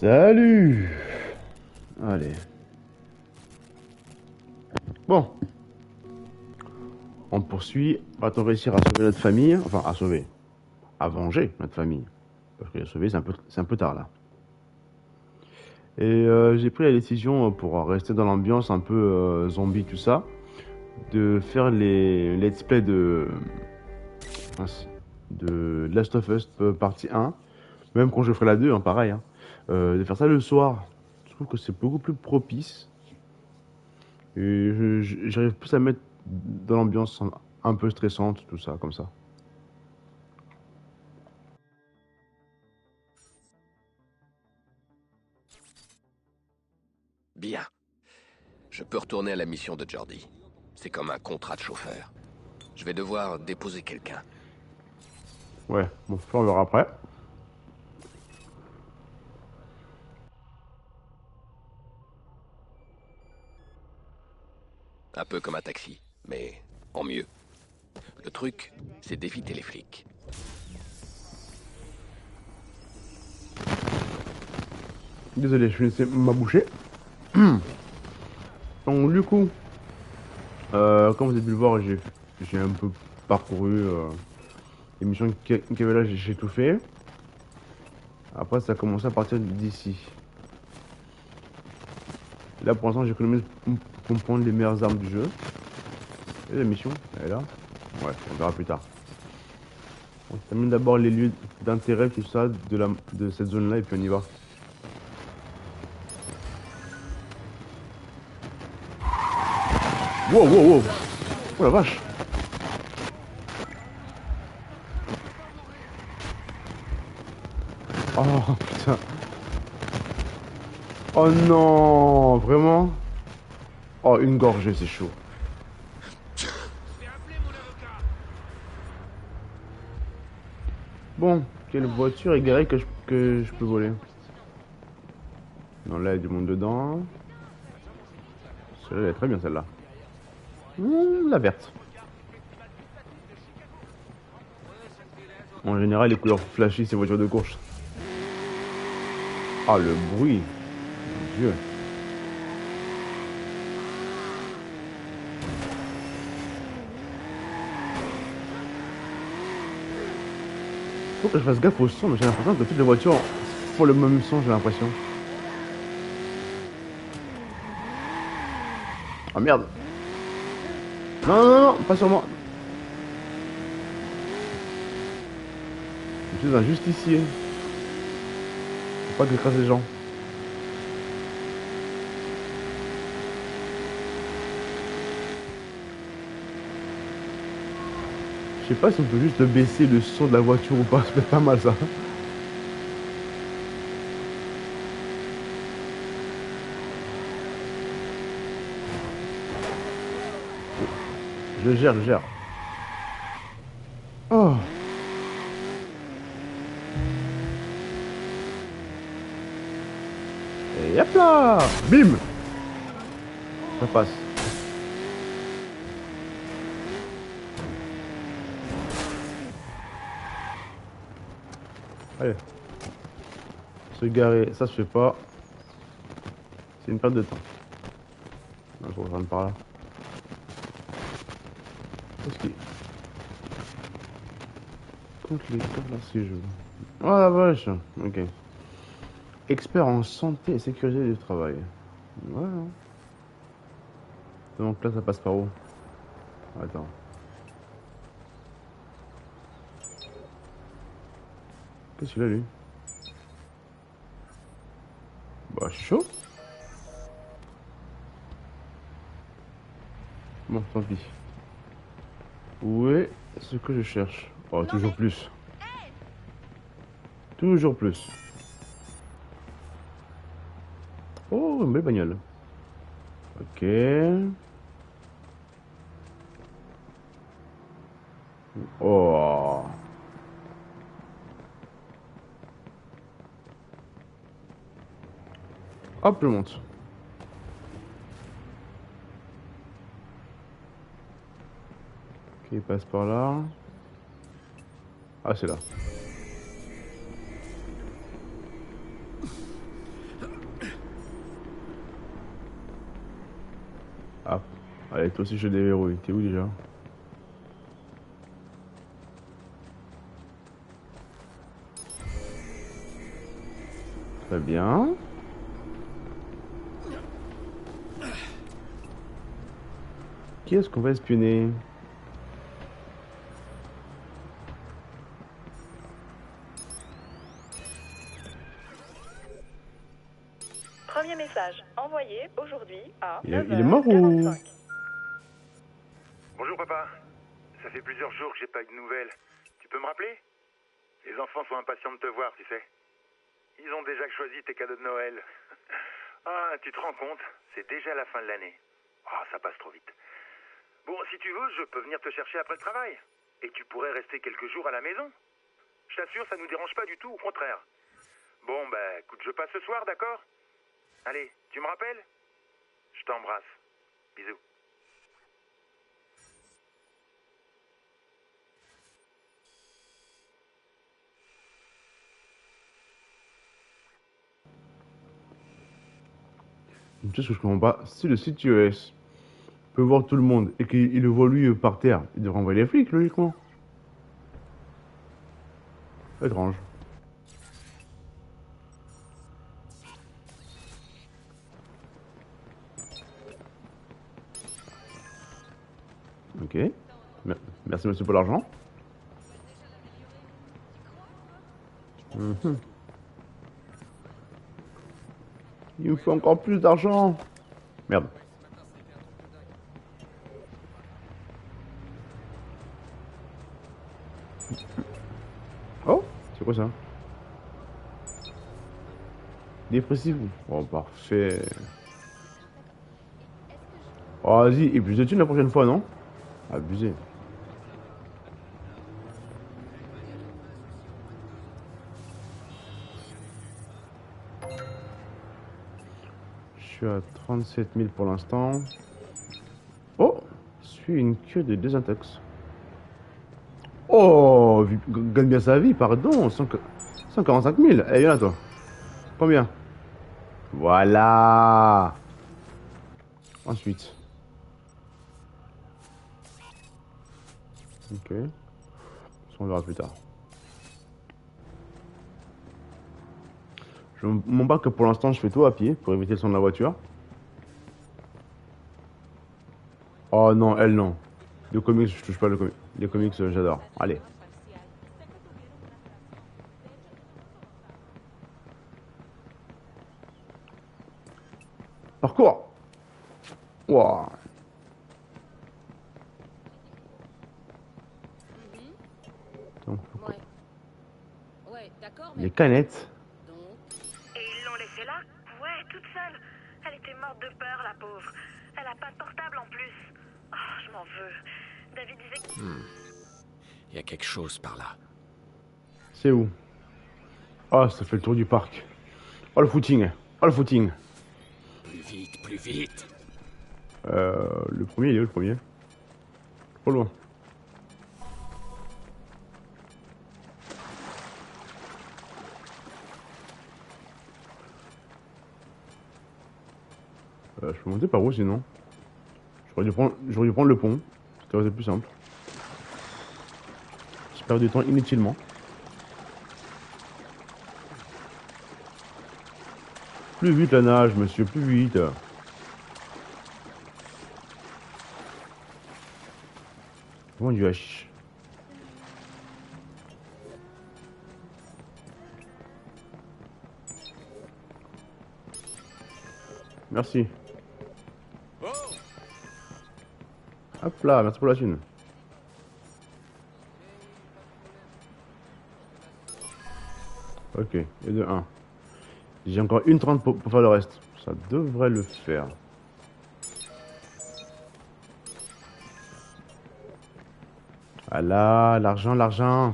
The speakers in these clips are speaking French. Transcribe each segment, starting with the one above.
Salut. Allez. Bon, on poursuit. Va-t-on réussir à sauver notre famille? Enfin, à sauver. À venger notre famille. Parce que la sauver, c'est un peu tard là. Et j'ai pris la décision, pour rester dans l'ambiance un peu zombie, tout ça, de faire les let's play de Last of Us partie 1. Même quand je ferai la 2, hein, pareil. Hein. De faire ça le soir. Je trouve que c'est beaucoup plus propice. Et j'arrive plus à mettre dans l'ambiance un peu stressante, tout ça, comme ça. Bien. Je peux retourner à la mission de Jordi. C'est comme un contrat de chauffeur. Je vais devoir déposer quelqu'un. Ouais, bon, ça on verra après. Un peu comme un taxi, mais en mieux. Le truc, c'est d'éviter les flics. Désolé, je finissais ma bouchée. Donc, du coup, comme vous avez pu le voir, j'ai un peu parcouru les missions qu'il y avait là, j'ai tout fait. Après, ça a commencé à partir d'ici. Là, pour l'instant, j'économise pour prendre les meilleures armes du jeu. Et la mission, elle est là. Ouais, on verra plus tard. On termine d'abord les lieux d'intérêt, tout ça, de cette zone-là, et puis on y va. Wow, wow, wow! Oh la vache! Oh putain! Oh non! Vraiment? Oh, une gorgée, c'est chaud. Bon, quelle voiture est garée que je peux voler? Non, là, il y a du monde dedans. Celle-là, elle est très bien, celle-là. La verte. En général, les couleurs flashy, ces voitures de course. Ah, le bruit. Mon Dieu. Faut que je fasse gaffe au son, mais j'ai l'impression que toutes les voitures font le même son, j'ai l'impression. Ah merde. Non, non, non, pas sur moi. Je suis un justicier. Faut pas que j'écrase les gens. Je sais pas si on peut juste baisser le son de la voiture ou pas, c'est pas mal ça. Je gère, je gère. Oh. Et hop là. Bim. Ça passe. Allez. Se garer, ça se fait pas. C'est une perte de temps. Non, je reviens par là. Qu'est-ce qui... Contre les cartes là, si je veux. Oh la vache. Ok. Expert en santé et sécurité du travail. Ouais. Hein. Donc là, ça passe par où? Attends. Qu'est-ce qu'il a lui? Bah chaud. Bon, tant pis. Où est ce que je cherche? Oh, toujours plus. Toujours plus. Oh, une belle bagnole. Ok. Oh. Hop, je monte. Ok, il passe par là. Ah, c'est là. Allez, toi aussi je déverrouille. T'es où déjà? Très bien. Qui est-ce qu'on va espionner? Premier message envoyé aujourd'hui à Il est 9h45. mort ou? Bonjour papa. Ça fait plusieurs jours que j'ai pas eu de nouvelles. Tu peux me rappeler? Les enfants sont impatients de te voir, tu sais. Ils ont déjà choisi tes cadeaux de Noël. Ah, tu te rends compte? C'est déjà la fin de l'année. Ah, ça passe trop vite. Bon, si tu veux, je peux venir te chercher après le travail. Et tu pourrais rester quelques jours à la maison. Je t'assure, ça nous dérange pas du tout, au contraire. Bon, bah, écoute, je passe ce soir, d'accord? Allez, tu me rappelles? Je t'embrasse. Bisous. Une chose que je comprends pas, si le CTOS peut voir tout le monde et qu'il le voit lui par terre, il devrait envoyer les flics logiquement. Étrange. Ok. Merci monsieur pour l'argent. Mhm. Il me faut encore plus d'argent. Merde. Oh, c'est quoi ça? Dépressif. Bon, parfait. Oh, vas-y, et plus de thunes la prochaine fois, non? Abusé. Je suis à 37 000 pour l'instant. Oh, je suis une queue de désintox. Oh, gagne bien sa vie, pardon. 145 000. Eh, viens là, toi. Combien? Voilà. Ensuite. Ok. Ça, on verra plus tard. Je m'embarque que pour l'instant, je fais tout à pied pour éviter le son de la voiture. Oh non, elle non. Le comics, je touche pas le comics. Les comics, j'adore. Allez. Parcours. Wow. Donc, Ouais, d'accord, les canettes. donc... Et ils l'ont laissée là? Ouais, toute seule. Elle était morte de peur, la pauvre. Elle a pas de portable en plus. Oh, je m'en veux. David disait que... Il y a quelque chose par là. C'est où? Oh, ça fait le tour du parc. Oh, le footing. Oh, le footing. Plus vite, plus vite. Le premier, il est où le premier? Pas loin. Je peux monter par où sinon? J'aurais dû prendre le pont. C'était aurait été plus simple. J'ai perdu du temps inutilement. Plus vite la nage, monsieur, plus vite. Comment du hashish? Merci. Hop là, merci pour la thune. Ok, et de 1. J'ai encore une 30 pour faire le reste. Ça devrait le faire. Ah là, l'argent, l'argent.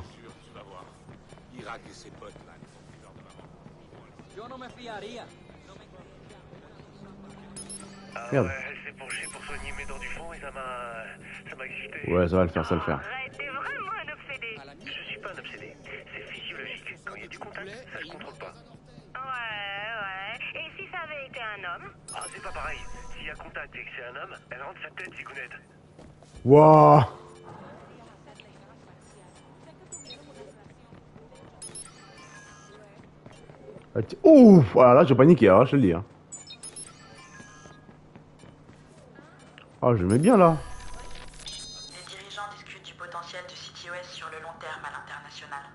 Merde. Elle s'est penchée pour soigner mes dents du fond et ça m'a excité. Ouais, ça va le faire, ça va le faire. Arrête, t'es vraiment un obsédé. Je suis pas un obsédé. C'est physiologique. Quand il y a du contact, ça se contrôle pas. Ouais. Et si ça avait été un homme? Ah, c'est pas pareil. S'il y a contact et que c'est un homme, elle rentre sa tête, Zigounette. Waouh. Ouf, voilà, là j'ai paniqué, hein, je te le dis. Hein. Ah, je le mets bien là. Les dirigeants discutent du potentiel du CTOS sur le long terme à l'international.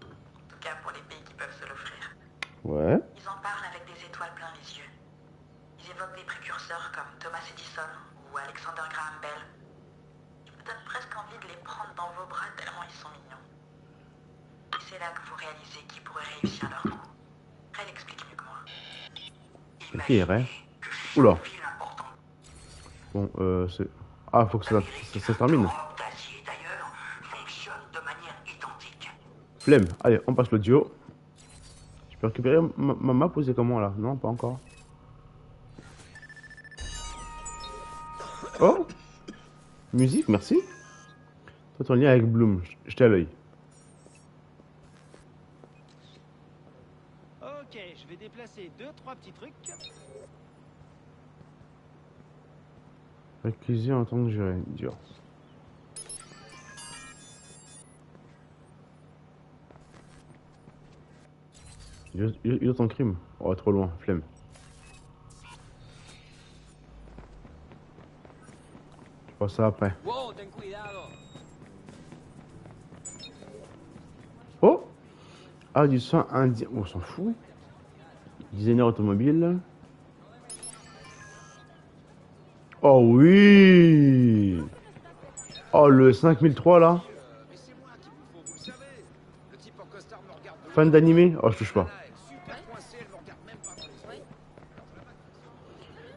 En tout cas pour les pays qui peuvent se l'offrir. Ouais. Ils en parlent avec des étoiles plein les yeux. Ils évoquent des précurseurs comme Thomas Edison ou Alexander Graham Bell. Je me donne presque envie de les prendre dans vos bras tellement ils sont mignons. Et c'est là que vous réalisez qu'ils pourraient réussir leur coup. Elle explique mieux que moi. Ok, Ray. Oula. Bon, c'est... Ah, faut que ça se termine. Flemme. Allez, on passe l'audio. Je peux récupérer ma map ou c'est comment là? Non, pas encore. Oh! Musique, merci. Toi, ton lien avec Bloom. J'étais à l'œil. Ok, je vais déplacer 2-3 petits trucs. Accusé en tant que juré. Dur. Il a ton crime. Oh, trop loin. Flemme. Je pense ça après. Wow, ten cuidado. Oh! Ah, du soin indien. On s'en fout. Designer automobile. Oh oui! Oh, le 5003 là. Fan d'animé? Oh, je touche pas.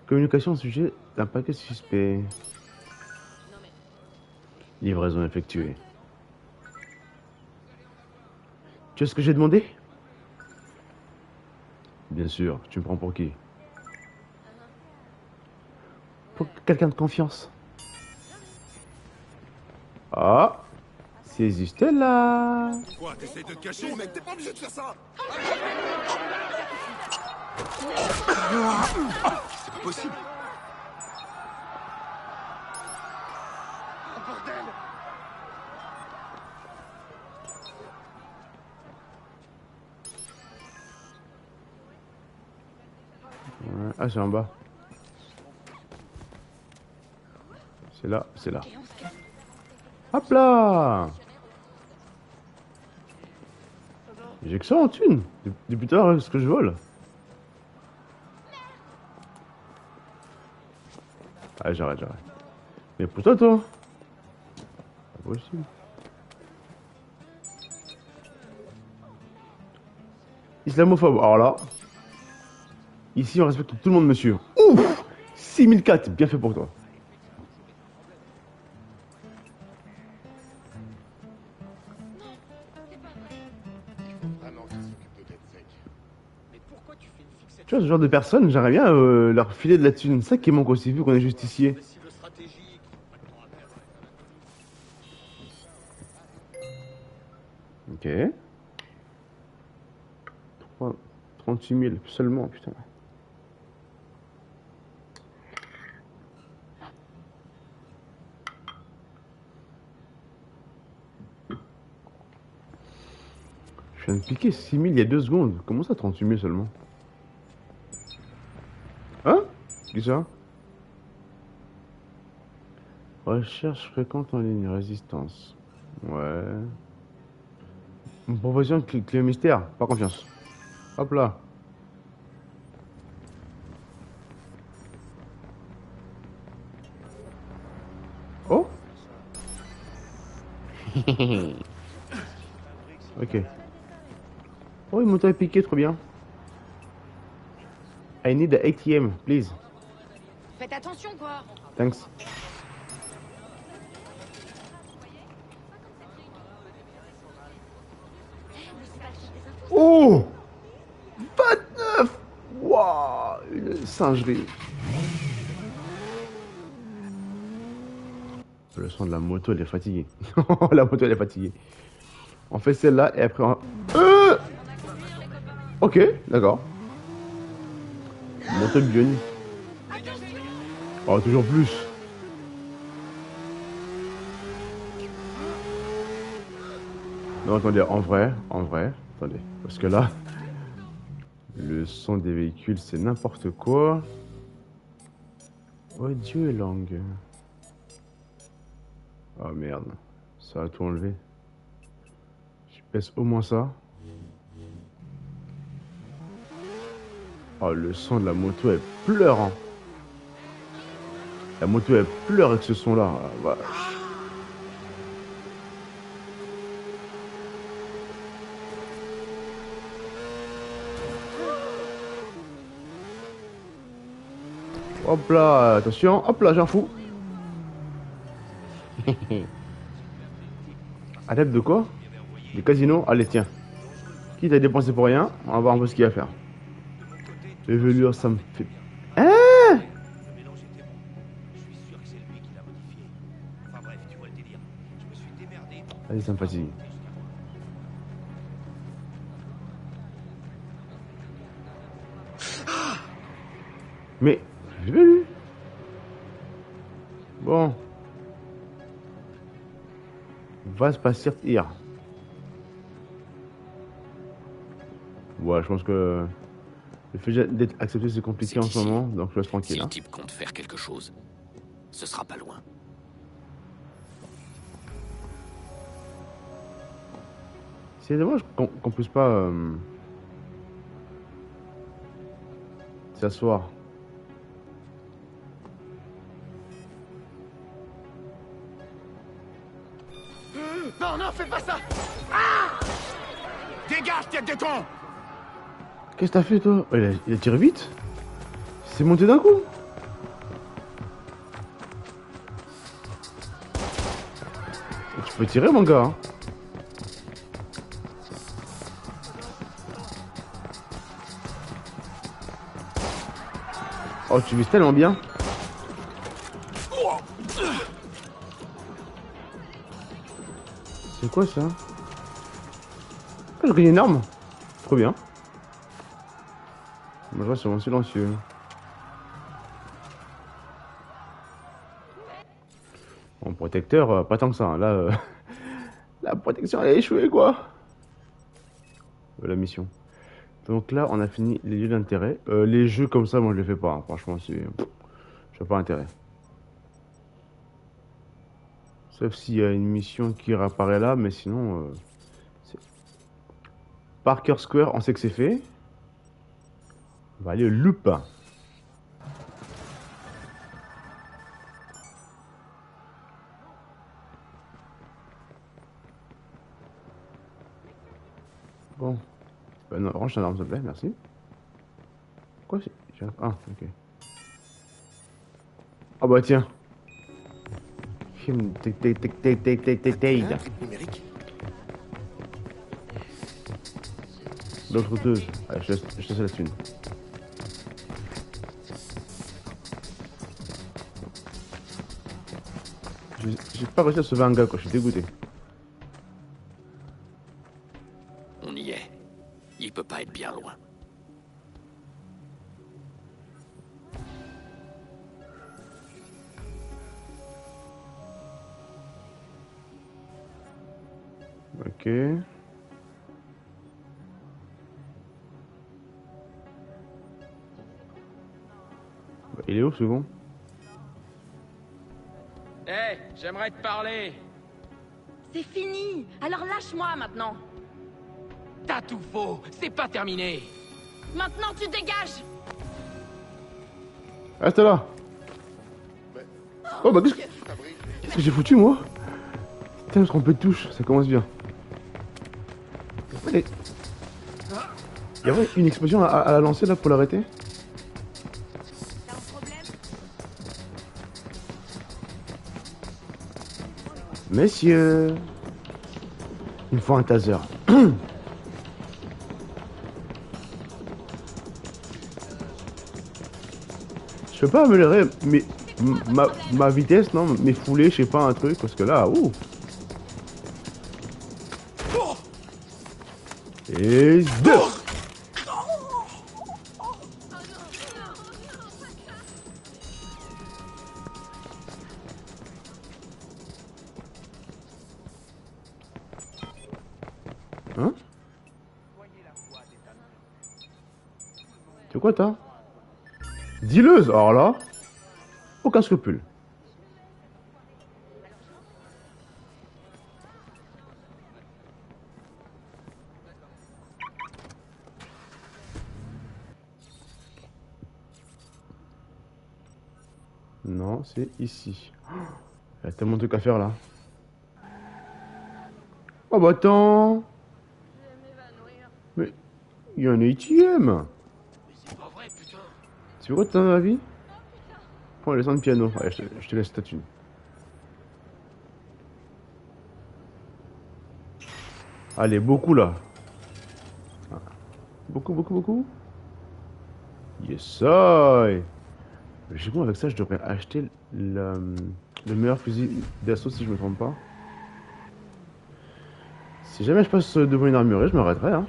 Communication au sujet d'un paquet suspect. Livraison effectuée. Tu as ce que j'ai demandé? Bien sûr, tu me prends pour qui? Pour quelqu'un de confiance. Ah, c'est juste là. Quoi, t'essayes de te cacher, mec? T'es pas obligé de faire ça. C'est pas possible. Oh, bordel. Ouais. Ah, c'est en bas. C'est là, c'est là. Hop là! J'ai que ça en thune. Depuis tout à l'heure, ce que je vole. Ah, j'arrête. Mais pour toi, pas possible. Islamophobe. Alors là, ici, on respecte tout le monde, monsieur. Ouf! 6004, bien fait pour toi. Tu vois, ce genre de personnes, j'aimerais bien leur filer de la thune. C'est ça qui manque aussi, vu qu'on est justicier. Ok. 38 000 seulement, putain. Je viens de piquer 6 000 il y a 2 secondes. Comment ça, 38 000 seulement? Hein? Qui ça? Recherche fréquente en ligne, résistance. Ouais. Une proposition de clé mystère, pas confiance. Hop là. Oh. Ok. Oh, il m'ont piqué, trop bien. I need the ATM, please. Faites attention, quoi. Thanks. Oh! 29! Waouh! Une singerie. Le son de la moto, elle est fatiguée. La moto, elle est fatiguée. On fait celle-là et après on... Ok, d'accord. Moto de bionique. Oh, toujours plus. Non, attendez, en vrai, attendez. Parce que là, le son des véhicules, c'est n'importe quoi. Audio et langue. Oh merde, ça a tout enlevé. Je pèse au moins ça. Oh, le son de la moto, elle pleure. Hein. La moto, elle pleure avec ce son-là. Ah, vache. Hop là, attention, hop là, j'en fous. Adepte de quoi? Du casino? Allez, tiens. Quitte à dépenser pour rien, on va voir un peu ce qu'il y a à faire. Les velures, ça me fait... Hein? Allez, ça me fatigue. Mais... j'ai vu. Bon. Va se passer hier. Ouais, je pense que le fait d'être accepté c'est compliqué en ce moment, donc je laisse tranquille. Si Hein. le type compte faire quelque chose, ce sera pas loin. C'est dommage qu'on puisse pas s'asseoir. Non, non, fais pas ça. Ah! Dégage, tête de con. Qu'est-ce que t'as fait toi? Il a tiré vite. C'est monté d'un coup. Tu peux tirer mon gars. Hein. Oh, tu vises tellement bien. C'est quoi ça? Ah, j'ai gagné une arme. Trop bien. Moi je vois c'est vraiment silencieux. Bon, protecteur, pas tant que ça. Hein. Là, la protection elle a échoué quoi. La mission. Donc là, on a fini les lieux d'intérêt. Les jeux comme ça, moi je les fais pas. Hein. Franchement, c'est... je vois pas intérêt. Sauf s'il y a une mission qui réapparaît là, mais sinon... Parker Square, on sait que c'est fait. On va aller au loop. Bon. Non, range ton arme s'il te plaît, merci. Quoi c'est... Ah, ok. Ah bah tiens. Film Numérique. L'autre routeuse. Allez, je te laisse la thune. J'ai pas réussi à sauver un gars quoi, je suis dégoûté. On y est. Il peut pas être bien loin. Ok. Bah, il est où ce second? Hé, j'aimerais te parler. C'est fini. Alors lâche-moi maintenant. T'as tout faux. C'est pas terminé. Maintenant tu dégages. Reste là. Oh bah qu'est-ce que j'ai foutu moi? Putain, je me trompé de touche, ça commence bien. Il y avait une explosion à la lancer là pour l'arrêter? T'as un problème? Messieurs, il me faut un taser. Je peux pas améliorer ma vitesse, non? Mes foulées, je sais pas, un truc, parce que là, ouh. Et deux. fais quoi, toi? Dileuse! Alors là, aucun scrupule. Non, c'est ici. Il y a tellement de trucs à faire là. Oh bah attends! Mais il y a un ATM! C'est pas vrai, putain. Tu veux quoi dans la vie? Prends les de piano. Allez, je te laisse ta thune. Allez, beaucoup là. Beaucoup, beaucoup, beaucoup. Yes, I. J'ai bon avec ça, je devrais acheter le meilleur fusil d'assaut si je me trompe pas. Si jamais je passe devant une armurerie, je m'arrêterai. Hein.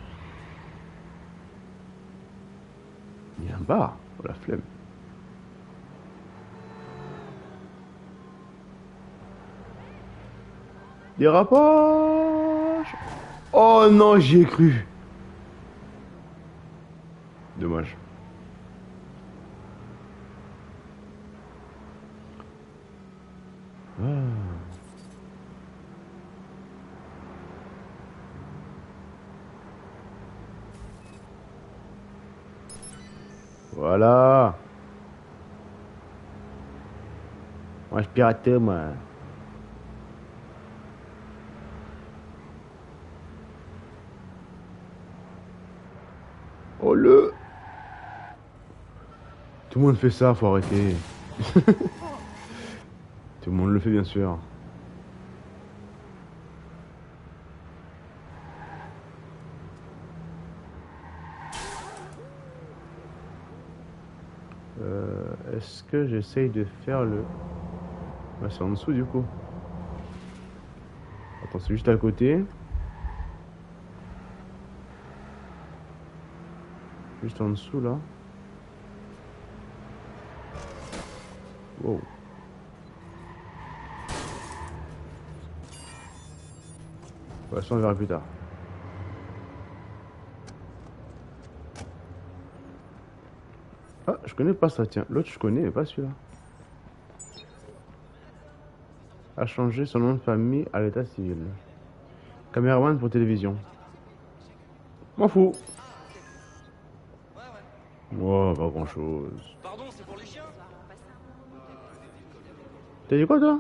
Il y a un bar. Oh la flemme. Des rapproches. Oh non, j'y ai cru. Dommage. Ah. Voilà. Moi je pirate moi. Oh le. Tout le monde fait ça, faut arrêter. Tout le monde le fait bien sûr. Est-ce que j'essaye de faire le... Ouais, c'est en dessous du coup. Attends, c'est juste à côté. Juste en dessous là. Wow. Ouais, ça on verra plus tard. Ah, je connais pas ça, tiens. L'autre je connais, mais pas celui-là. A changé son nom de famille à l'état civil. Caméraman pour télévision. M'en fous. Wow, pas grand chose. Pardon, c'est pour les chiens. T'as dit quoi toi?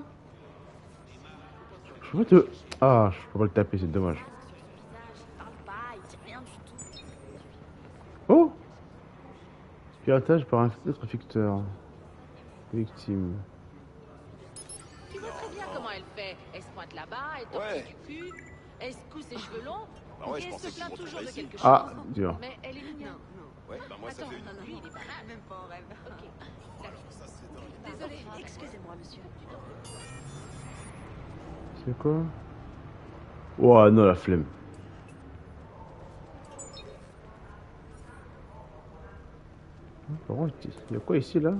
Je peux pas te... Ah, je peux pas le taper, c'est dommage. Oh! Piratage par un autre ficteur. Victime. Tu vois très bien comment elle fait. Elle se pointe là-bas, elle tortille du cul, elle se coud ses cheveux longs, Bah ouais, je et elle pensais se qu'il plaint toujours de retrouverait ici. quelque chose. Ah, dur. Mais elle est mignonne. Ouais, bah moi ça Attends, fait une... non, lui, il est pas mal. Même pas en rêve. Ok. Désolé, excusez-moi, monsieur. C'est quoi? Ouah, non, la flemme. Par contre, il y a quoi ici, là? La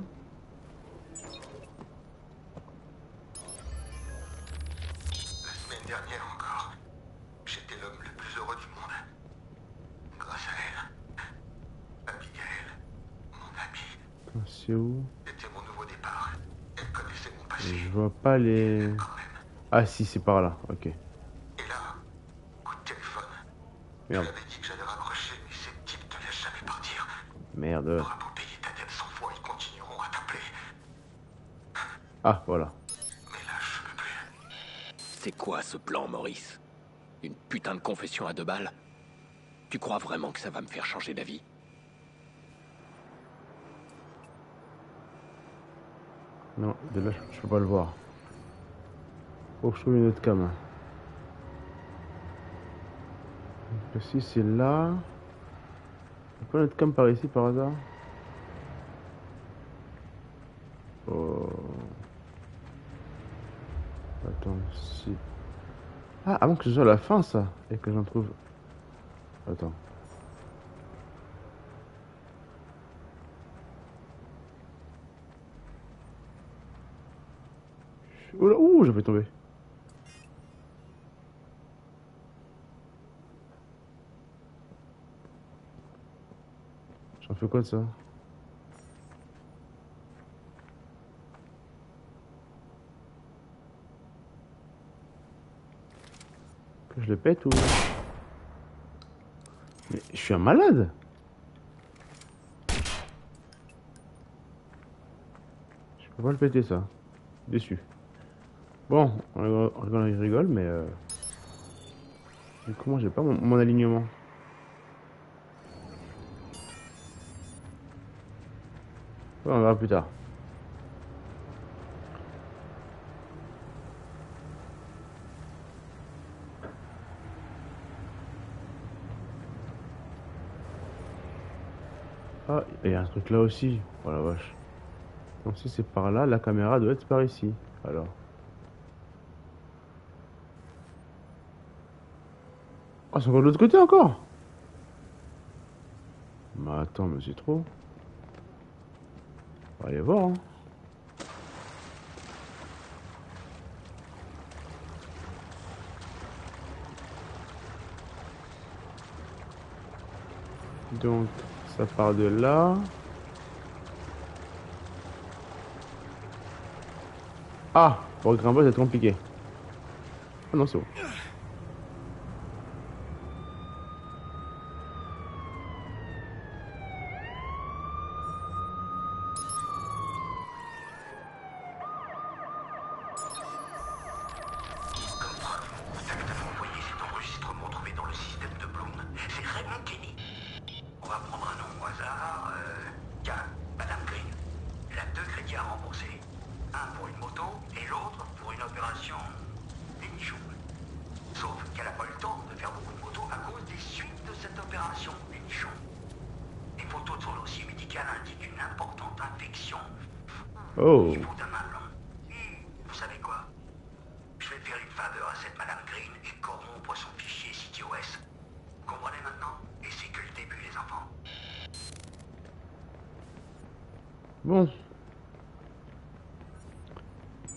semaine dernière encore, j'étais l'homme le plus heureux du monde. Grâce à elle. Abigail, mon amie. C'est où? C'était mon nouveau départ. Elle connaissait mon passé. Je vois pas les... Ah si, c'est par là, ok. Et là, coup de téléphone. Merde. Je l'avais dit que j'allais raccrocher, mais ces types te laissent jamais partir. Merde. T'auras beau payer ta dette 100 fois, ils continueront à t'appeler. Ah, voilà. Mais là, je peux plus. C'est quoi ce plan, Maurice? Une putain de confession à 2 balles? Tu crois vraiment que ça va me faire changer d'avis? Non, de là, je peux pas le voir. Faut que je trouve une autre cam. Donc, si c'est là... Y'a pas une autre cam par ici, par hasard? Oh... Attends, si... Ah, avant que ce soit la fin, ça. Et que j'en trouve... Attends. Oh là, ouh, je vais tomber. J'en fais quoi? quoi de ça? Que je le pète ou... Mais je suis un malade. Je peux pas le péter ça. Déçu. Bon, on rigole, mais... Comment j'ai pas mon alignement? Ouais, on verra plus tard. Ah, il y a un truc là aussi. Oh la vache. Donc si c'est par là, la caméra doit être par ici. Alors. Ah, c'est encore de l'autre côté encore. Mais attends, mais c'est trop. On va aller voir, hein. Donc, ça part de là. Ah, pour grimper, c'est compliqué. Ah non, c'est bon. Oh. Vous savez quoi? Je vais faire une faveur à cette Madame Green et corrompre son fichier CTOS. Vous comprenez maintenant? Et c'est que le début, les enfants. Bon.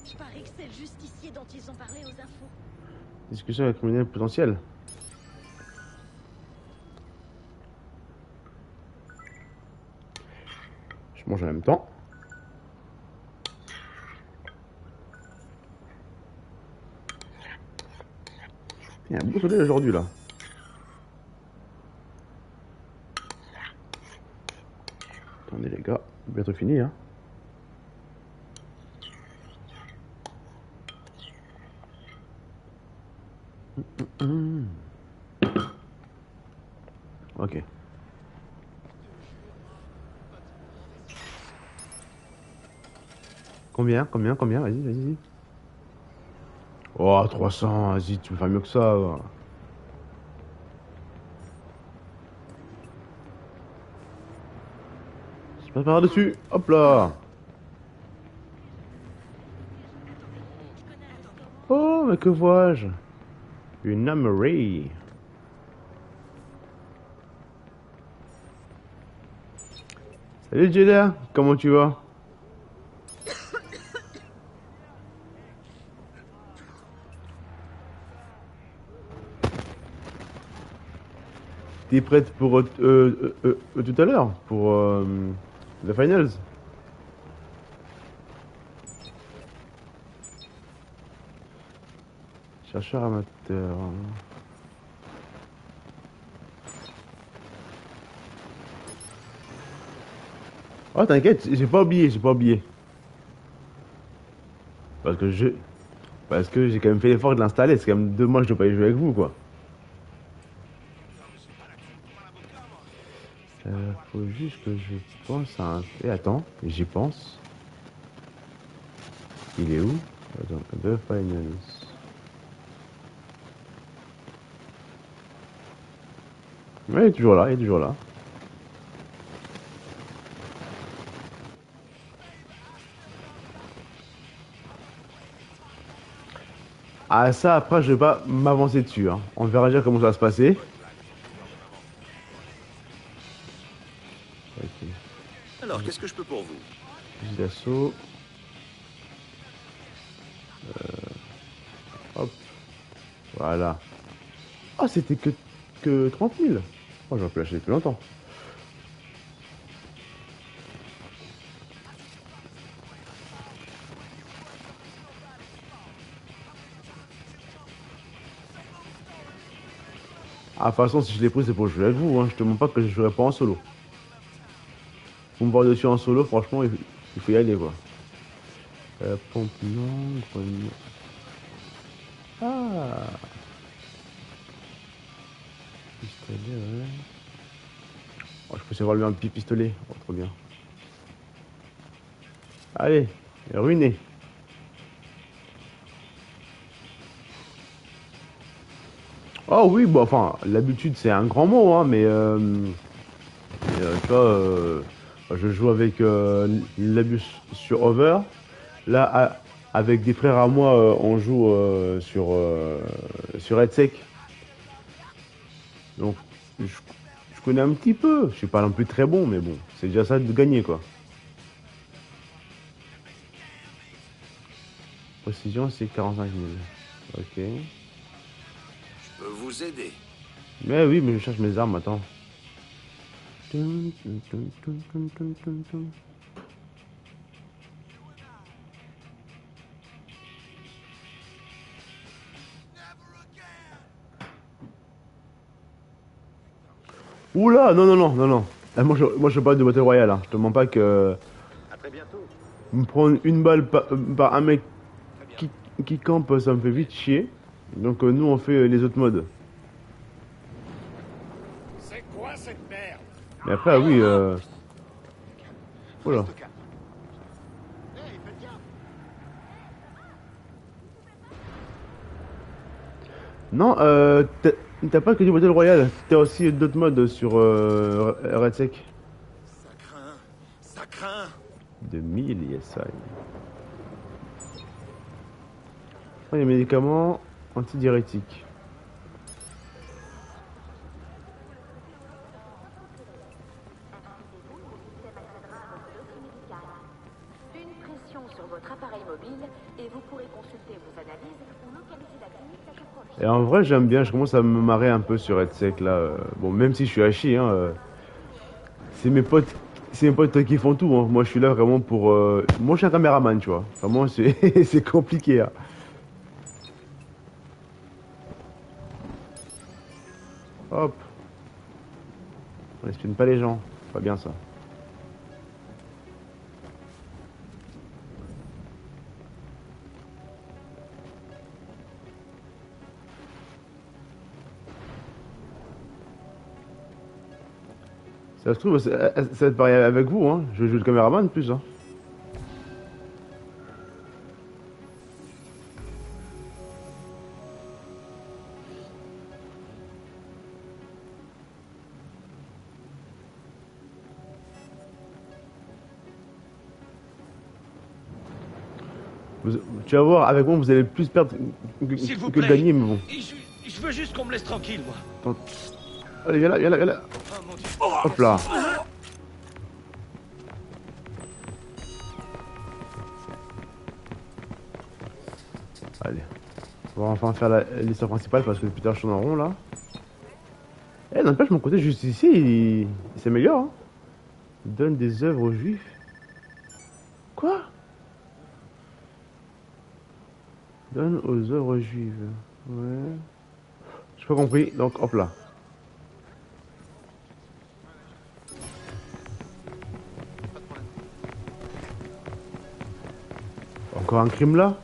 Je parie que c'est le justicier dont ils ont parlé aux infos. Discussion avec criminel potentiel. Je mange en même temps. Il y a un beau soleil aujourd'hui là. Attendez les gars, bientôt fini hein. Ok. Combien? Vas-y, vas-y. Oh, 300, vas-y, tu me fais mieux que ça. Je passe par dessus. Hop là. Oh, mais que vois-je? Une armory. Salut Jada, comment tu vas? T'es prête pour tout à l'heure? Pour the finals? Chercheur amateur. Oh t'inquiète, j'ai pas oublié. Parce que j'ai quand même fait l'effort de l'installer, c'est quand même 2 mois que je dois pas y jouer avec vous quoi. Faut juste que je pense à un... Et attends, j'y pense. Il est où? Attends, The Finals. Ouais, il est toujours là, Ah ça, après, je vais pas m'avancer dessus, hein. On verra déjà comment ça va se passer. Ok. Alors, qu'est-ce que je peux pour vous? Fusil d'assaut. Hop. Voilà. Ah, c'était que 30 000. Oh, j'aurais pu l'acheter depuis longtemps. Ah, de toute façon, si je l'ai pris, c'est pour jouer avec vous. Hein. Je te montre pas que je jouerai pas en solo. Vous me voir dessus en solo, franchement, il faut y aller, quoi. Pompe, non, grenouille. Ah. Pistolet, ouais. Oh, je peux savoir lui un petit pistolet. Oh, trop bien. Allez, ruiné. Oh oui, bon, enfin, l'habitude c'est un grand mot, hein, mais tu vois, je joue avec Labus sur Over. Là, avec des frères à moi, on joue sur Headsec. Donc, je connais un petit peu. Je suis pas non plus très bon, mais bon, c'est déjà ça de gagner, quoi. Précision, c'est 45 000. Ok. Je peux vous aider. Mais oui, mais je cherche mes armes, attends. Oula, non, non, non, non, non. Ah, moi, je parle de Battle Royale, hein. Je te mens pas que... À très bientôt. Me prendre une balle par un mec qui campe, ça me fait vite chier. Donc nous, on fait les autres modes. C'est quoi cette merde? Mais après, ah oui, Oula. Non, t'as pas que du Battle Royale, t'as aussi d'autres modes sur Red Sec. Ça craint. 2000 ISI. Les médicaments antidiurétiques. Une pression sur votre appareil mobile et vous pourrez consulter vos analyses ou localiser la clinique la plus proche. Et en vrai, j'aime bien, je commence à me marrer un peu sur Red Sec là. Bon, même si je suis à chier, hein, c'est mes potes qui font tout. Hein. Moi, je suis là vraiment pour. Moi, je suis un caméraman, tu vois. Vraiment, c'est c'est compliqué. Hein. Hop. On espionne pas les gens. Pas bien ça. Ça se trouve, ça va être pareil avec vous, hein. Je joue le caméraman de plus, hein. Tu vas voir, avec moi, vous allez plus perdre que gagner, mais bon. Je veux juste qu'on me laisse tranquille, moi. Attends. Allez, viens là, viens là, viens là. Hop là. Allez. On va enfin faire l'histoire principale parce que depuis tard je tourne en rond là. Eh, n'empêche, mon côté juste ici, il s'améliore. Hein. Il donne des œuvres aux juifs. Quoi? Donne aux œuvres juives. Ouais. J'ai pas compris, donc hop là. Encore un crime là?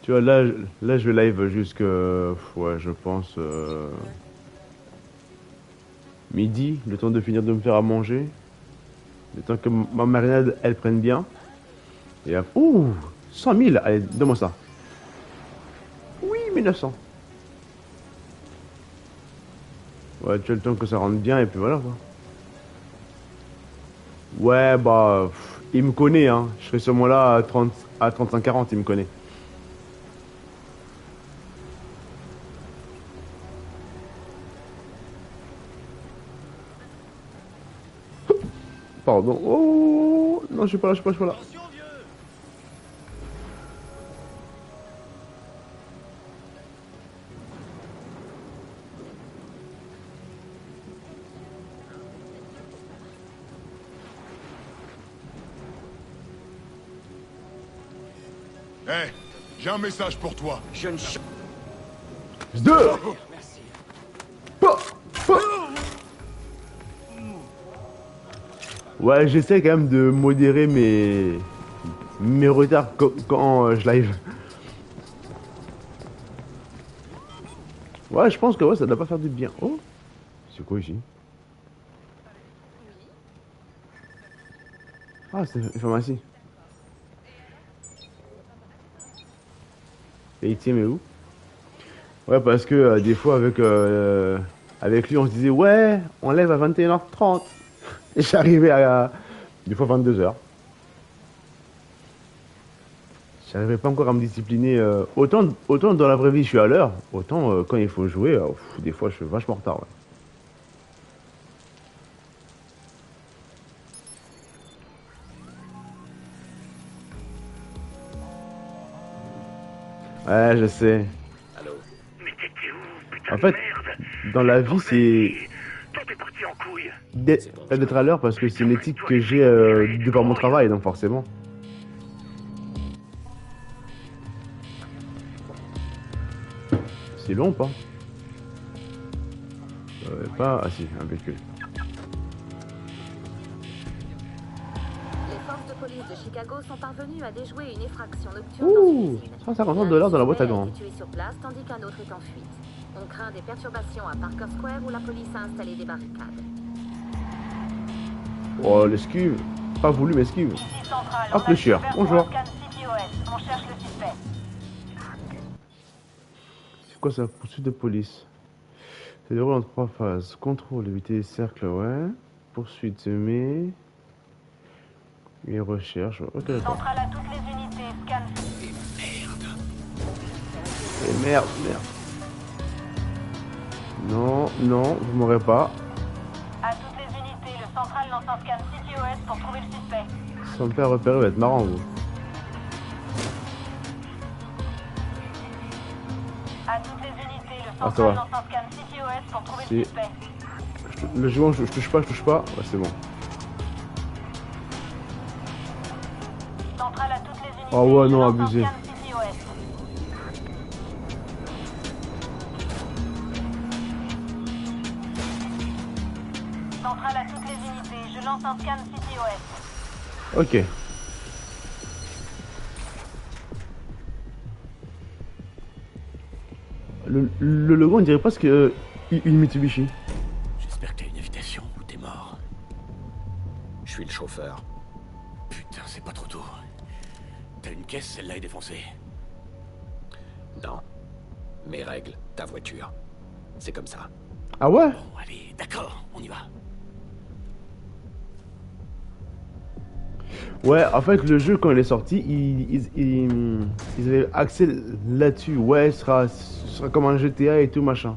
Tu vois, là je vais live jusque... Ouais, je pense... midi, le temps de finir de me faire à manger. Le temps que ma marinade, elle prenne bien. Et après... Ouh 100 000. Allez, donne-moi ça. Oui, 1900. Ouais, tu as le temps que ça rentre bien et puis voilà quoi. Ouais, bah... il me connaît, hein. Je serai sûrement là à 35-40, il me connaît. Pardon. Oh non, je suis pas là, je suis pas là. J'ai un message pour toi. Je ne... Deux. Ouais, j'essaie quand même de modérer mes retards quand je live. Ouais, je pense que ouais, ça doit pas faire du bien. Oh, c'est quoi ici? Ah, c'est une pharmacie. Et il tient mais où? Ouais, parce que des fois avec lui on se disait ouais, on lève à 21h30. Et j'arrivais à des fois 22h. J'arrivais pas encore à me discipliner. Autant dans la vraie vie je suis à l'heure, autant quand il faut jouer, des fois je suis vachement en retard. Ouais, je sais. Allô? Mais t'étais où, putain En fait, de merde? dans la vie, c'est Tout est parti en couille. d'être à l'heure parce que c'est l'éthique que j'ai de par mon travail, donc forcément. C'est long ou pas? Pas... Ah si, un véhicule. Les forces de police de Chicago sont parvenues à déjouer une effraction nocturne dans Ouh, une usine. 150 $ dans la boîte à gants. L'un des suspects a été tué sur place tandis qu'un autre est en fuite. On craint des perturbations à Parker Square où la police a installé des barricades. Oh, l'esquive. Pas voulu, mais esquive. Hop, le chien. Bonjour. On cherche le suspect. C'est quoi ça? Poursuite de police. Ça déroule en 3 phases. Contrôle, éviter cercle, ouais. Poursuite semée. Et recherche. Ok, d'accord. Centrale à toutes les unités, scan. Et merde. Non, vous m'aurez pas. À toutes les unités, le central lance un scan CTOS pour trouver le suspect. Sans me faire repérer, va être marrant, vous. À toutes les unités, le Ah, ça central va. lance un scan CTOS pour trouver Si. le suspect. Le joueur, je touche pas. Ouais, c'est bon. Centrale à toutes les unités. Oh ouais, non, lance un abusé. scan CTOS. Centrale à toutes les unités, je lance un scan CTOS. Ok. Le logo, on dirait presque une Mitsubishi. J'espère que t'as une invitation ou t'es mort. Je suis le chauffeur. Putain, c'est pas trop tôt. T'as une caisse, celle-là est défoncée. Non. Mes règles, ta voiture. C'est comme ça. Ah ouais? Bon, allez, d'accord, on y va. Ouais, en fait, le jeu, quand il est sorti, ils avaient axé là-dessus. Ouais, ce sera comme un GTA et tout, machin.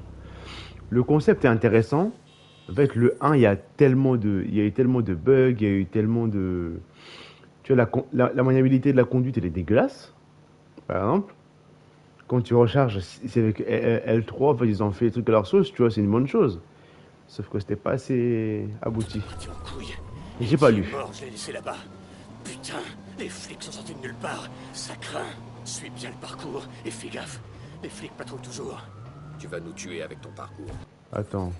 Le concept est intéressant. Avec le 1, il y a eu tellement de bugs, il y a eu tellement de... Tu vois, la maniabilité de la conduite, elle est dégueulasse. Par exemple, quand tu recharges, c'est avec L3, en fait, ils ont fait des trucs à leur sauce, tu vois, c'est une bonne chose. Sauf que c'était pas assez abouti. Et j'ai pas lu. Mort, je l'ai laissé là-bas. Putain, les flics sont sortis de nulle part. Ça craint. Suis bien le parcours et fais gaffe. Les flics patrouillent toujours. Tu vas nous tuer avec ton parcours. Attends.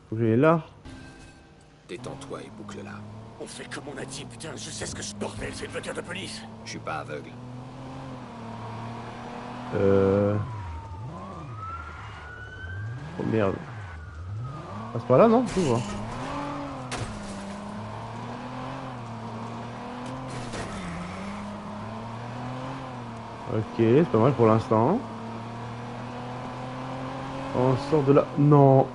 Faut que j'aille là. Détends-toi et boucle-la. On fait comme on a dit, putain, je sais ce que ce bordel, c'est une voiture de police. Je suis pas aveugle. Oh merde. Passe par là, non? Je vois. Ok, c'est pas mal pour l'instant. On sort de là. Non.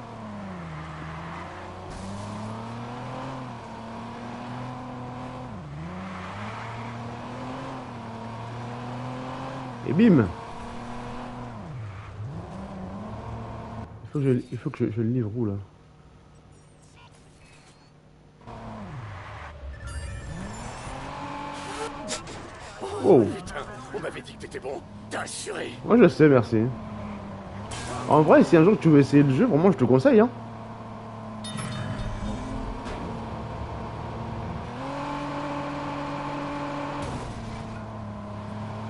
Et bim. Il faut que je le livre où là? Oh. Putain, on m'avait dit que t'étais bon. T'as assuré. Moi je sais, merci. En vrai, si un jour tu veux essayer le jeu, vraiment je te conseille, hein.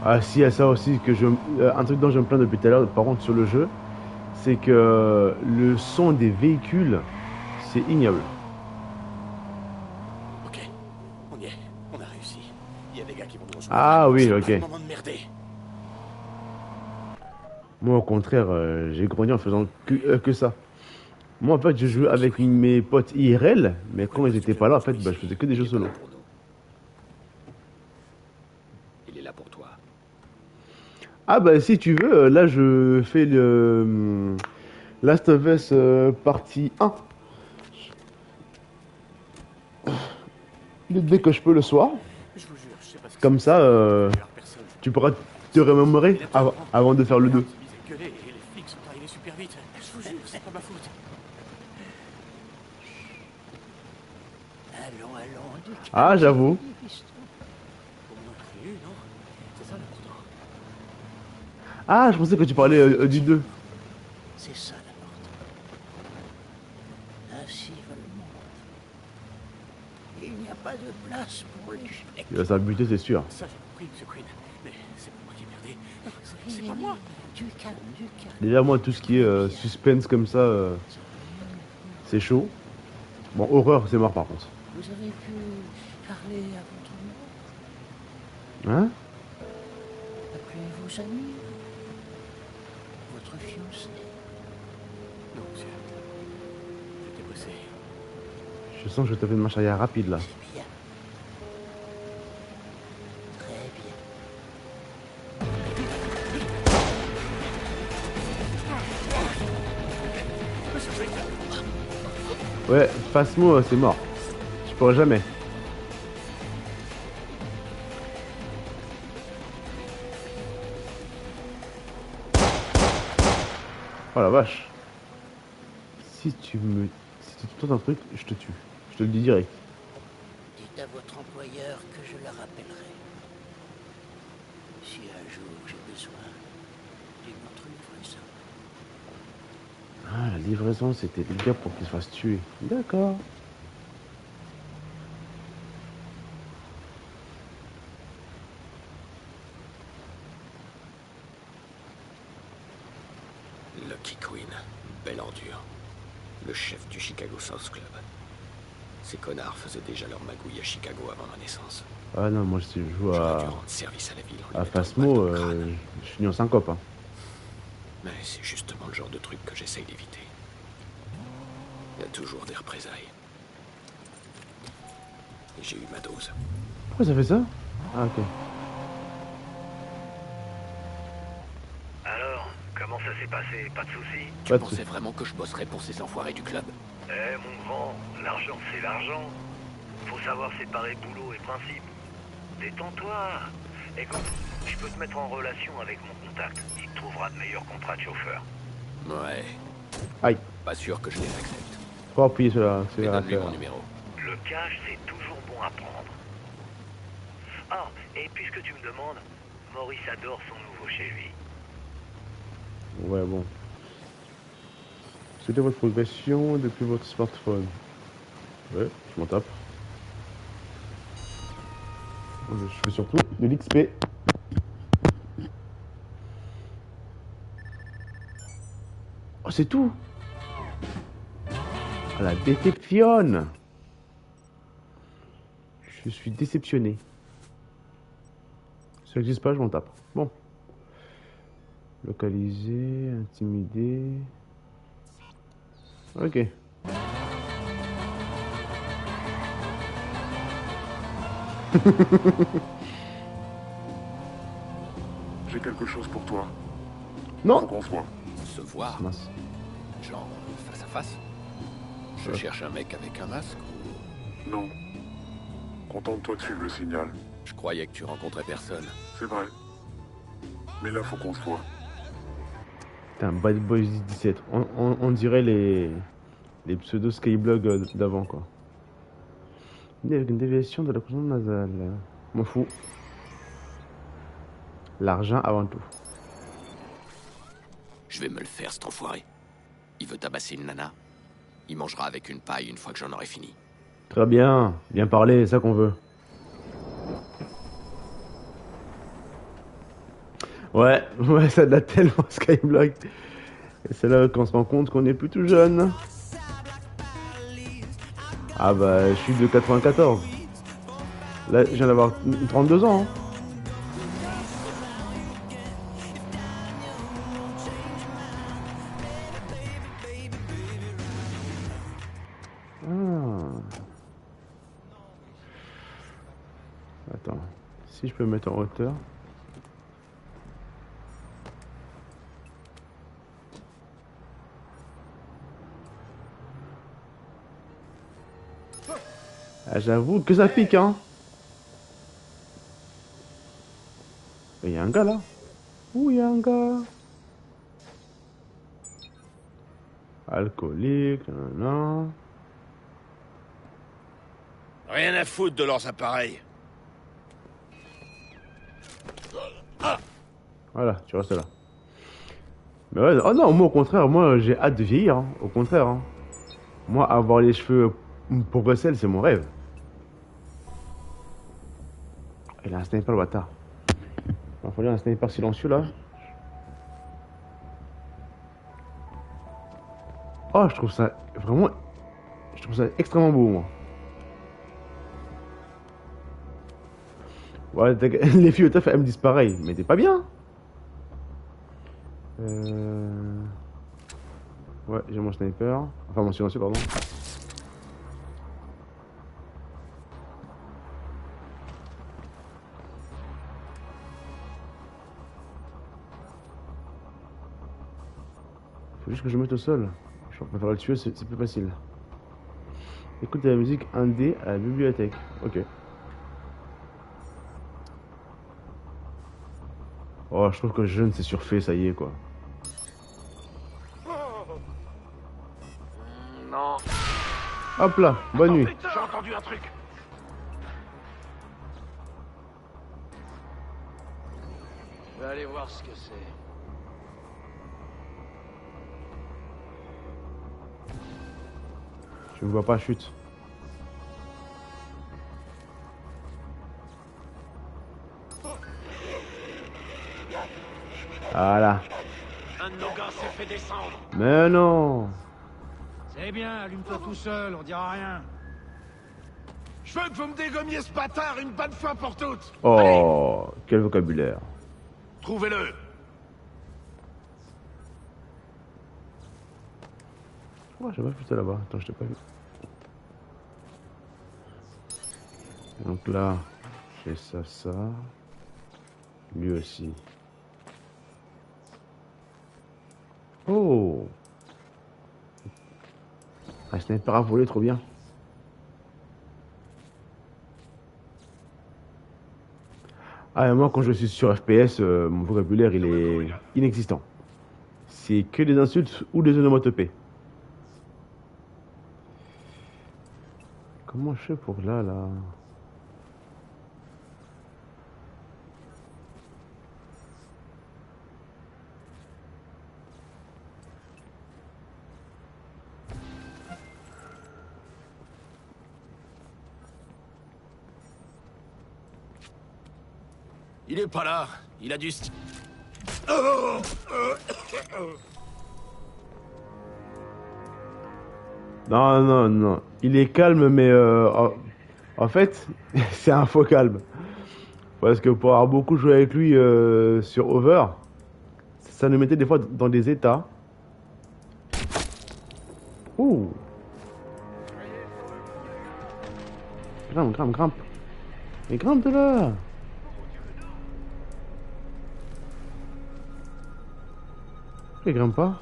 Ah si, il y a ça aussi, que un truc dont je me plains depuis tout à l'heure, par contre sur le jeu, c'est que le son des véhicules, c'est ignoble. Ok, on y est, on a réussi. Il y a des gars qui vont nous rejoindre. Ah oui, C'est ok. pas le moment de merder. Moi au contraire, j'ai grandi en faisant que ça. Moi en fait, je jouais avec mes potes IRL, mais quand ils étaient pas là, en fait, bah, je faisais que des jeux solo. Il est là pour toi. Ah bah si tu veux, là je fais le Last of Us partie 1. Dès que je peux le soir. Je vous jure, je sais pas ce que Comme ça, tu pourras te remémorer avant de faire le 2. et les flics sont arrivés super vite. Je vous jure, c'est pas ma faute. Allons, du calme. Ah j'avoue. Au moins, j'ai eu, non? C'est ça l'important. Ah je pensais que tu parlais du 2. C'est ça l'important. Ainsi va le monde. Il n'y a pas de place pour l'échec. Il va s'en buter, c'est sûr. Ça, j'ai compris, Monsieur Quinn. Mais c'est pas moi qui ai merdé. C'est pas moi. Du calme, du calme. Déjà moi tout ce qui est suspense comme ça, c'est chaud. Bon horreur c'est mort par contre. Vous avez pu parler à votre mort? Hein? Appelez vos amis? Votre fiancé? Non, monsieur. J'étais pressé. Je sens que je te fais une marche arrière rapide là. Bien. Très bien. Ouais, Phasmo c'est mort. Je pourrais jamais. Oh la vache. Si tu tentes un truc, je te tue. Je te le dis direct. Dites à votre employeur que je le rappellerai. Si un jour j'ai besoin d'une autre livraison. Ah, la livraison, c'était le gars pour qu'il se fasse tuer. D'accord. Lucky Quinn, belle ordure. Le chef du Chicago South Club. Ces connards faisaient déjà leur magouille à Chicago avant ma naissance. Ah non, moi si je joue J'aurais dû rendre service à la ville. à Phasmo, je suis en syncope. Hein. Mais c'est justement le genre de truc que j'essaye d'éviter. Il y a toujours des représailles. Et j'ai eu ma dose. Pourquoi ça fait ça? Ah ok. Alors, comment ça s'est passé? Pas de soucis? Tu pensais vraiment que je bosserais pour ces enfoirés du club? Eh mon grand, l'argent c'est l'argent. Faut savoir séparer boulot et principe. Détends-toi. Écoute, je peux te mettre en relation avec mon contact. Il te trouvera de meilleurs contrats de chauffeur. Ouais. Aïe. Pas sûr que je les accepte. Faut appuyer sur la donne-lui mon numéro. Le cash, c'est toujours bon à prendre. Ah, et puisque tu me demandes, Maurice adore son nouveau chez lui. Ouais bon. Souhaitez votre progression depuis votre smartphone. Ouais, je m'en tape. Je fais surtout de l'XP. Oh, c'est tout. Ah, la déception. Je suis déceptionné. Ça n'existe pas, je m'en tape. Bon. Localiser, intimider. Ok. J'ai quelque chose pour toi. Non. Faut qu'on se voit. Se voir? Mince. Genre face à face? Je cherche un mec avec un masque ou... Non. Contente-toi de suivre le signal. Je croyais que tu rencontrais personne. C'est vrai. Mais là, faut qu'on se voit. Putain, Bad Boys 17. On dirait les pseudo skyblogs d'avant, quoi. Avec une déviation de la consonne nasale. M'en fous. L'argent avant tout. Je vais me le faire, cet enfoiré. Il veut tabasser une nana. Il mangera avec une paille une fois que j'en aurai fini. Très bien. Bien parler, c'est ça qu'on veut. Ouais, ouais, ça date tellement Skyblock. Et c'est là qu'on se rend compte qu'on est plus tout jeune. Ah bah, je suis de 94. Là, je viens d'avoir 32 ans. Hein. Ah. Attends, si je peux me mettre en hauteur. Ah, j'avoue que ça pique, hein. Il y a un gars là. Où il y a un gars? Alcoolique, non. Rien à foutre de leurs appareils. Voilà, tu restes là. Mais ouais, oh non, moi au contraire, moi j'ai hâte de vieillir, hein. Au contraire. Hein. Moi, avoir les cheveux pour Bruxelles, c'est mon rêve. Il a un sniper, le bâtard. Il va falloir un sniper silencieux là. Oh, je trouve ça vraiment. Je trouve ça extrêmement beau, moi. Ouais, les filles au taf, elles me disent pareil, mais t'es pas bien. Ouais, j'ai mon sniper. Enfin, mon silencieux, pardon. Faut juste que je me mette au sol. Je préfère le tuer, c'est plus facile. Écoute de la musique indé à la bibliothèque. Ok. Oh, je trouve que jeune, c'est surfait, ça y est, quoi. Non. Hop là, bonne nuit. J'ai entendu un truc. Je vais aller voir ce que c'est. Je ne vois pas, chute. Voilà. Un de nos gars s'est fait descendre. Mais non. C'est bien, allume-toi tout seul, on dira rien. Je veux que vous me dégommiez ce bâtard une bonne fois pour toutes. Oh, quel vocabulaire. Trouvez-le. Oh, j'ai pas vu ça là-bas. Attends, je t'ai pas vu. Donc là, j'ai ça. Lui aussi. Oh. Un sniper à voler, trop bien. Ah, moi, quand je suis sur FPS, mon vocabulaire, il est inexistant. C'est que des insultes ou des onomatopées. Comment je fais pour là? Il est pas là. Il a dû... Non. Il est calme, mais en fait, c'est un faux calme. Parce que pour avoir beaucoup joué avec lui sur Over, ça nous mettait des fois dans des états. Ouh. Grimpe. Mais grimpe de là. Il grimpe pas.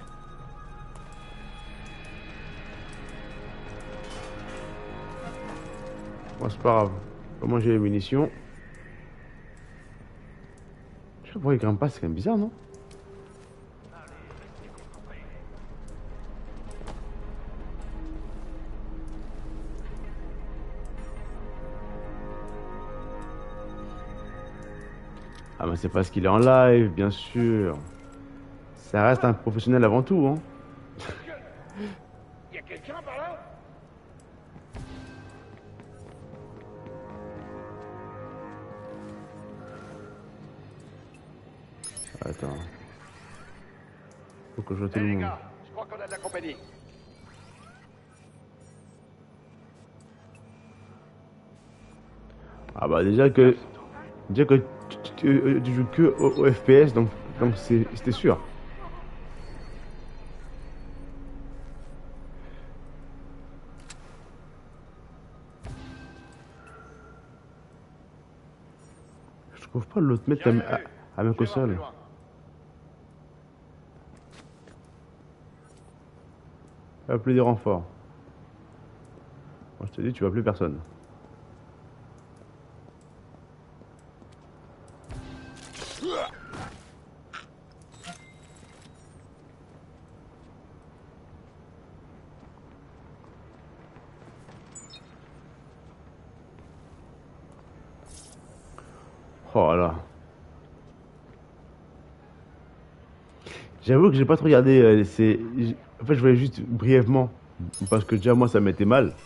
Bon, c'est pas grave. Au moins j'ai les munitions. Je sais pas pourquoi il grimpe pas, c'est quand même bizarre, non? Ah, mais c'est parce qu'il est en live, bien sûr. Ça reste un professionnel avant tout, hein. Il y a quelqu'un par là? Attends. Faut que je vois tout le Les monde. gars, je crois qu'on a de la compagnie. Ah bah déjà que tu joues que au FPS, donc c'était sûr. Je trouve pas l'autre mettre à ma console. Appeler des renforts. Moi je te dis, tu vas appeler personne. Oh là. J'avoue que j'ai pas trop regardé. En fait, je voyais juste brièvement. Parce que déjà, moi, ça m'était mal.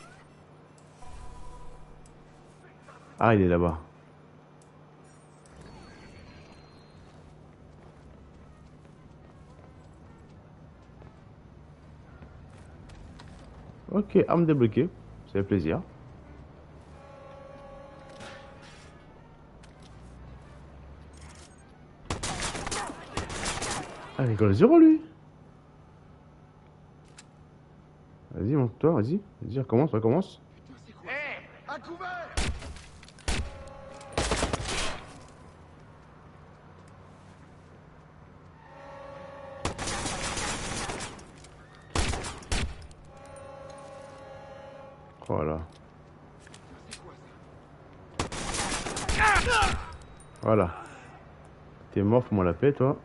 Ah, il est là-bas. Ok, arme débloquée. Ça fait plaisir. Ah, il rigole zéro, lui. Vas-y, monte-toi, vas-y. Vas-y, recommence. À couvert! Voilà. Voilà. T'es mort, fous-moi la paix, toi.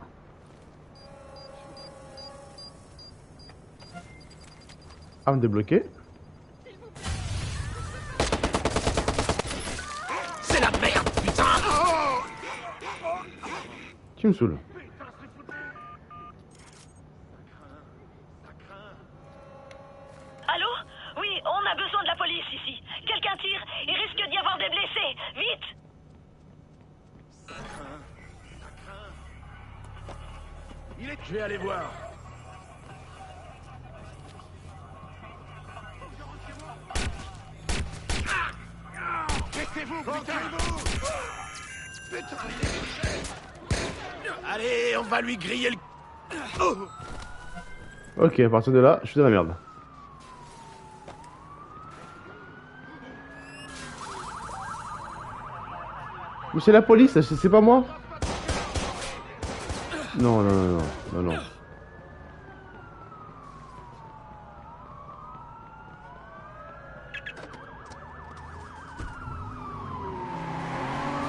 Arme débloquée. C'est la merde, putain! Tu me saoules. Allô? Oui, on a besoin de la police ici. Quelqu'un tire, il risque d'y avoir des blessés. Vite! Je vais aller voir. Laissez-vous, putain! Putain, il est touché! Allez, on va lui griller le... Ok, à partir de là, je suis dans la merde. Mais c'est la police, c'est pas moi. Non, non, non, non, non, non.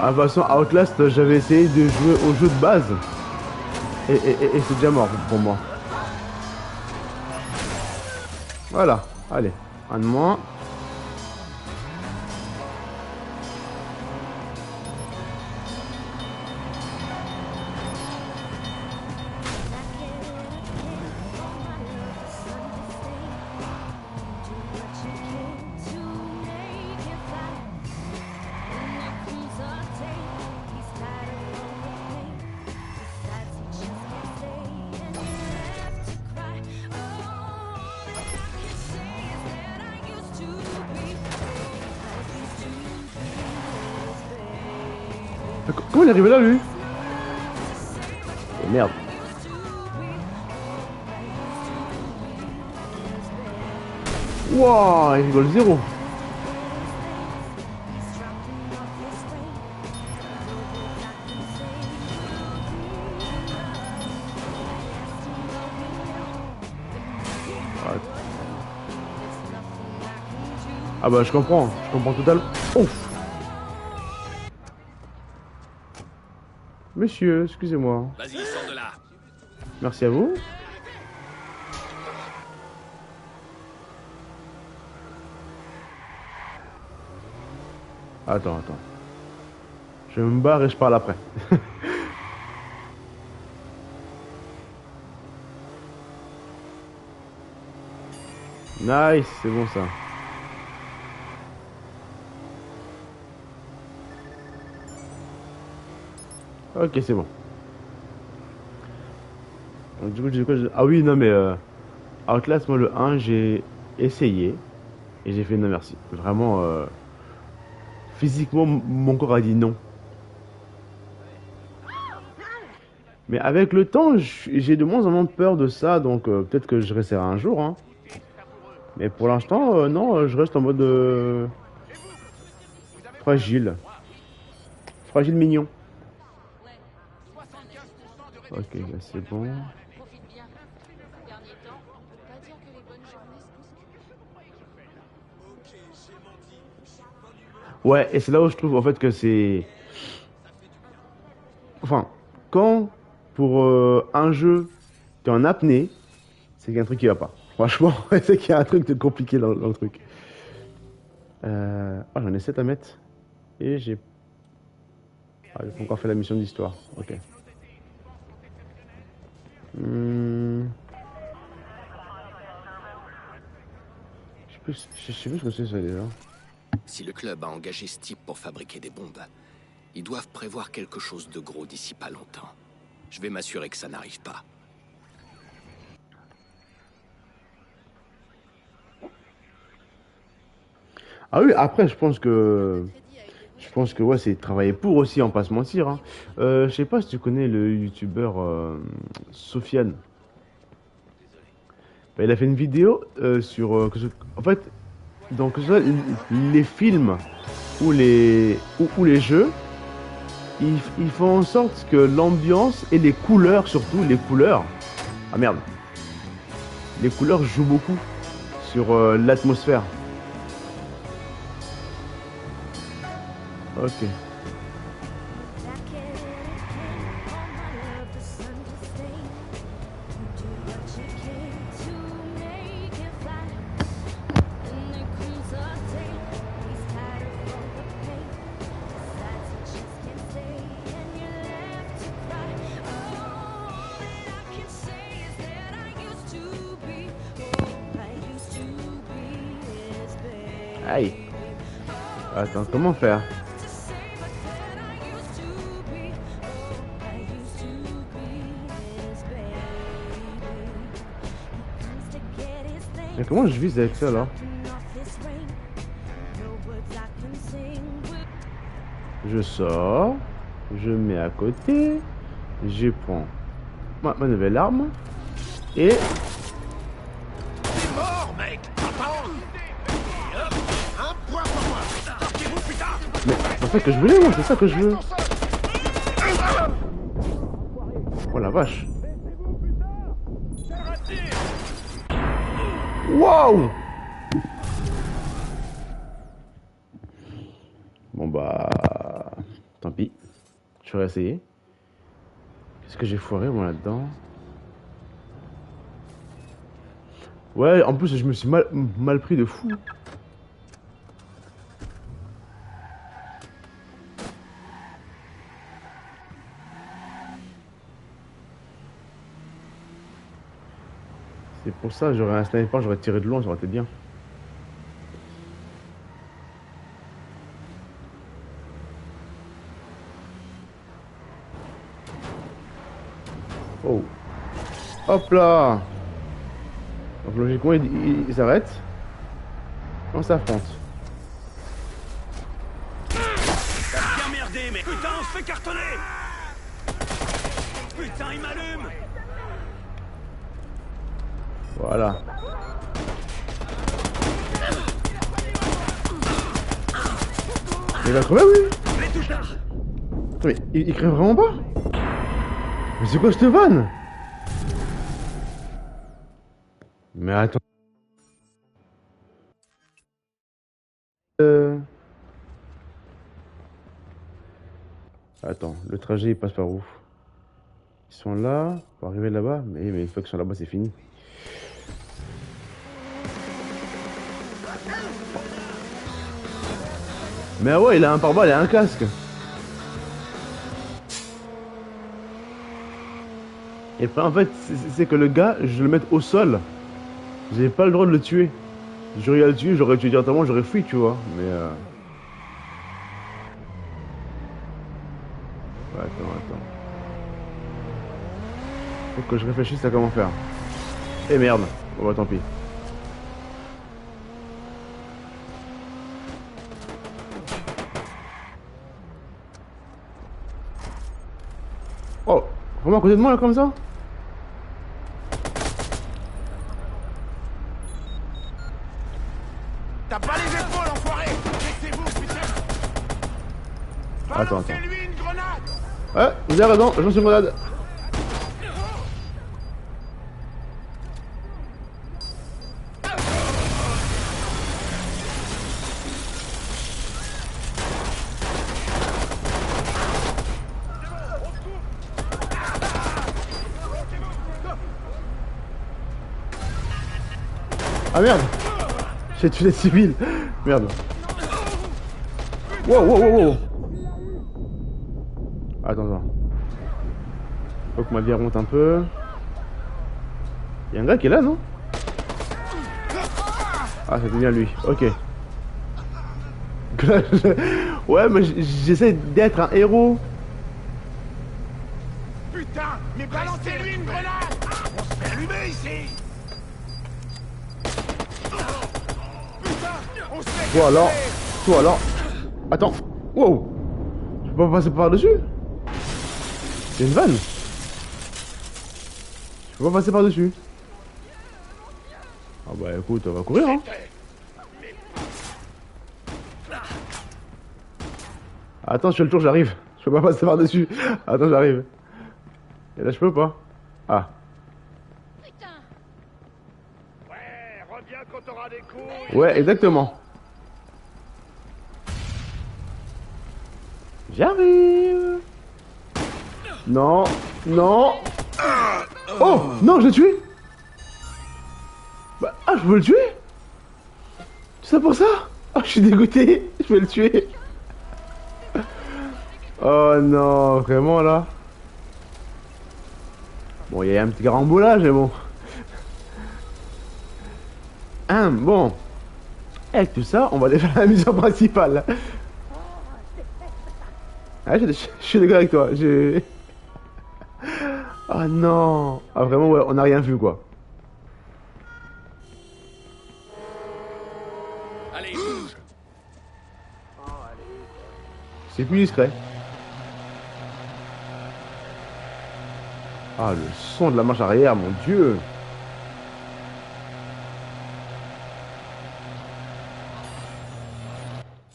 Ah, de toute façon, Outlast, j'avais essayé de jouer au jeu de base. Et c'est déjà mort pour moi. Voilà, allez, un de moins. Comment il est arrivé là, lui? Oh, merde. Wouah, il rigole zéro. Ah bah je comprends totalement. Ouf. Monsieur, excusez-moi. Vas-y, sors de là. Merci à vous. Attends. Je me barre et je parle après. Nice, c'est bon ça. Ok, c'est bon. Donc, du coup, ah oui, non, mais Outlast, moi, le 1, j'ai essayé. Et j'ai fait non, merci. Vraiment, physiquement, mon corps a dit non. Mais avec le temps, j'ai de moins en moins peur de ça. Donc, peut-être que je resterai un jour. Hein. Mais pour l'instant, non, je reste en mode fragile. Fragile mignon. Ok, là c'est bon. Ouais, et c'est là où je trouve en fait que c'est... Enfin, quand pour un jeu, t'es en apnée, c'est qu'il y a un truc qui va pas. Franchement, c'est qu'il y a un truc de compliqué dans le truc. Oh, j'en ai 7 à mettre. Et j'ai... Ah, j'ai pas encore fait la mission d'histoire. Ok. Je sais plus ce que c'est ça déjà. Si le club a engagé ce type pour fabriquer des bombes, ils doivent prévoir quelque chose de gros d'ici pas longtemps. Je vais m'assurer que ça n'arrive pas. Ah oui, après je pense que ouais, c'est travailler pour aussi, on pas se mentir. Hein. Je sais pas si tu connais le youtubeur Sofiane. Bah, il a fait une vidéo sur en fait, donc que ce soit les films ou les jeux, ils font en sorte que l'ambiance et les couleurs, surtout les couleurs. Ah merde. Les couleurs jouent beaucoup sur l'atmosphère. Ok. Aïe. Attends, comment faire? Mais comment je vise avec ça là? Je sors, je mets à côté, je prends ma nouvelle arme et... T'es mort, mec! Attends! Un point pour moi! Sortez-vous, putain! Mais c'est ça que je voulais, moi, c'est ça que je veux. Oh la vache! Wow! Bon bah... Tant pis. Je vais essayer. Qu'est-ce que j'ai foiré moi là-dedans? Ouais, en plus je me suis mal pris de fou. C'est pour ça, j'aurais un sniper, j'aurais tiré de loin, ça aurait été bien. Oh. Hop là. Donc logiquement, il s'arrête. On s'affronte. T'as bien merdé, mais putain, on se fait cartonner! Putain, il m'allume! Voilà. Il va crever, oui. Attends, mais il crève vraiment pas? Mais c'est quoi cette vanne? Mais attends. Attends, le trajet il passe par où? Ils sont là, pour arriver là-bas. Mais une fois qu'ils sont là-bas, c'est fini. Mais ouais, il a un pare-balles et un casque. Et après, en fait, c'est que le gars, je le mette au sol. J'ai pas le droit de le tuer. J'aurais à le tuer, j'aurais tué directement, j'aurais fui, tu vois. Mais Attends. Faut que je réfléchisse à comment faire. Eh merde. Bon bah tant pis. Oh, vraiment à côté de moi là comme ça? T'as pas les épaules, enfoiré! Laissez-vous, putain! Attends. Balancez-lui une grenade! Ouais, vous avez raison, je lance une grenade. Ah merde! J'ai tué les civils! Merde! Wow! Attends. Faut que ma vie remonte un peu. Y'a un gars qui est là, non? Ah, c'était bien lui. Ok. Ouais, mais j'essaie d'être un héros. Putain! Mais balancez-lui une grenade! On se fait allumer ici! Putain! On se fait Toi alors. Attends. Wow! Je peux pas passer par-dessus? C'est une vanne. Je peux pas passer par-dessus. Ah bah écoute, on va courir hein. Attends, je fais le tour, j'arrive. Je peux pas passer par-dessus. Attends, j'arrive. Et là, je peux pas. Ah. Ouais, reviens quand t'auras des couilles! Ouais, exactement. J'arrive. Non. Oh, non, je l'ai tué. Bah, ah, je veux le tuer. Tout ça pour ça? Oh, je suis dégoûté. Je vais le tuer. Oh non, vraiment là. Bon, il y a un petit carambolage, mais bon. Bon. Avec tout ça, on va aller faire la mission principale. Ah, je suis d'accord avec toi. Oh non. Ah vraiment, ouais, on n'a rien vu quoi. Allez, bouge. C'est plus discret. Ah, le son de la marche arrière, mon Dieu.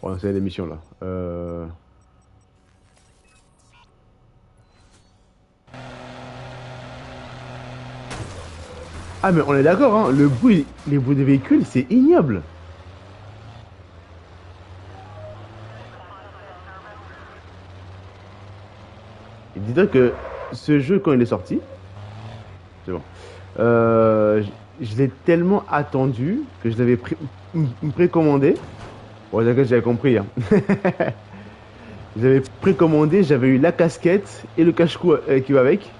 Bon, c'est l'émission là. Ah mais on est d'accord, hein, le bruit, les bruits des véhicules, c'est ignoble. Et dis-toi que ce jeu, quand il est sorti, c'est bon, je l'ai tellement attendu que je l'avais précommandé. Bon, d'accord, j'avais compris. Hein. J'avais précommandé, j'avais eu la casquette et le cache-cou qui va avec.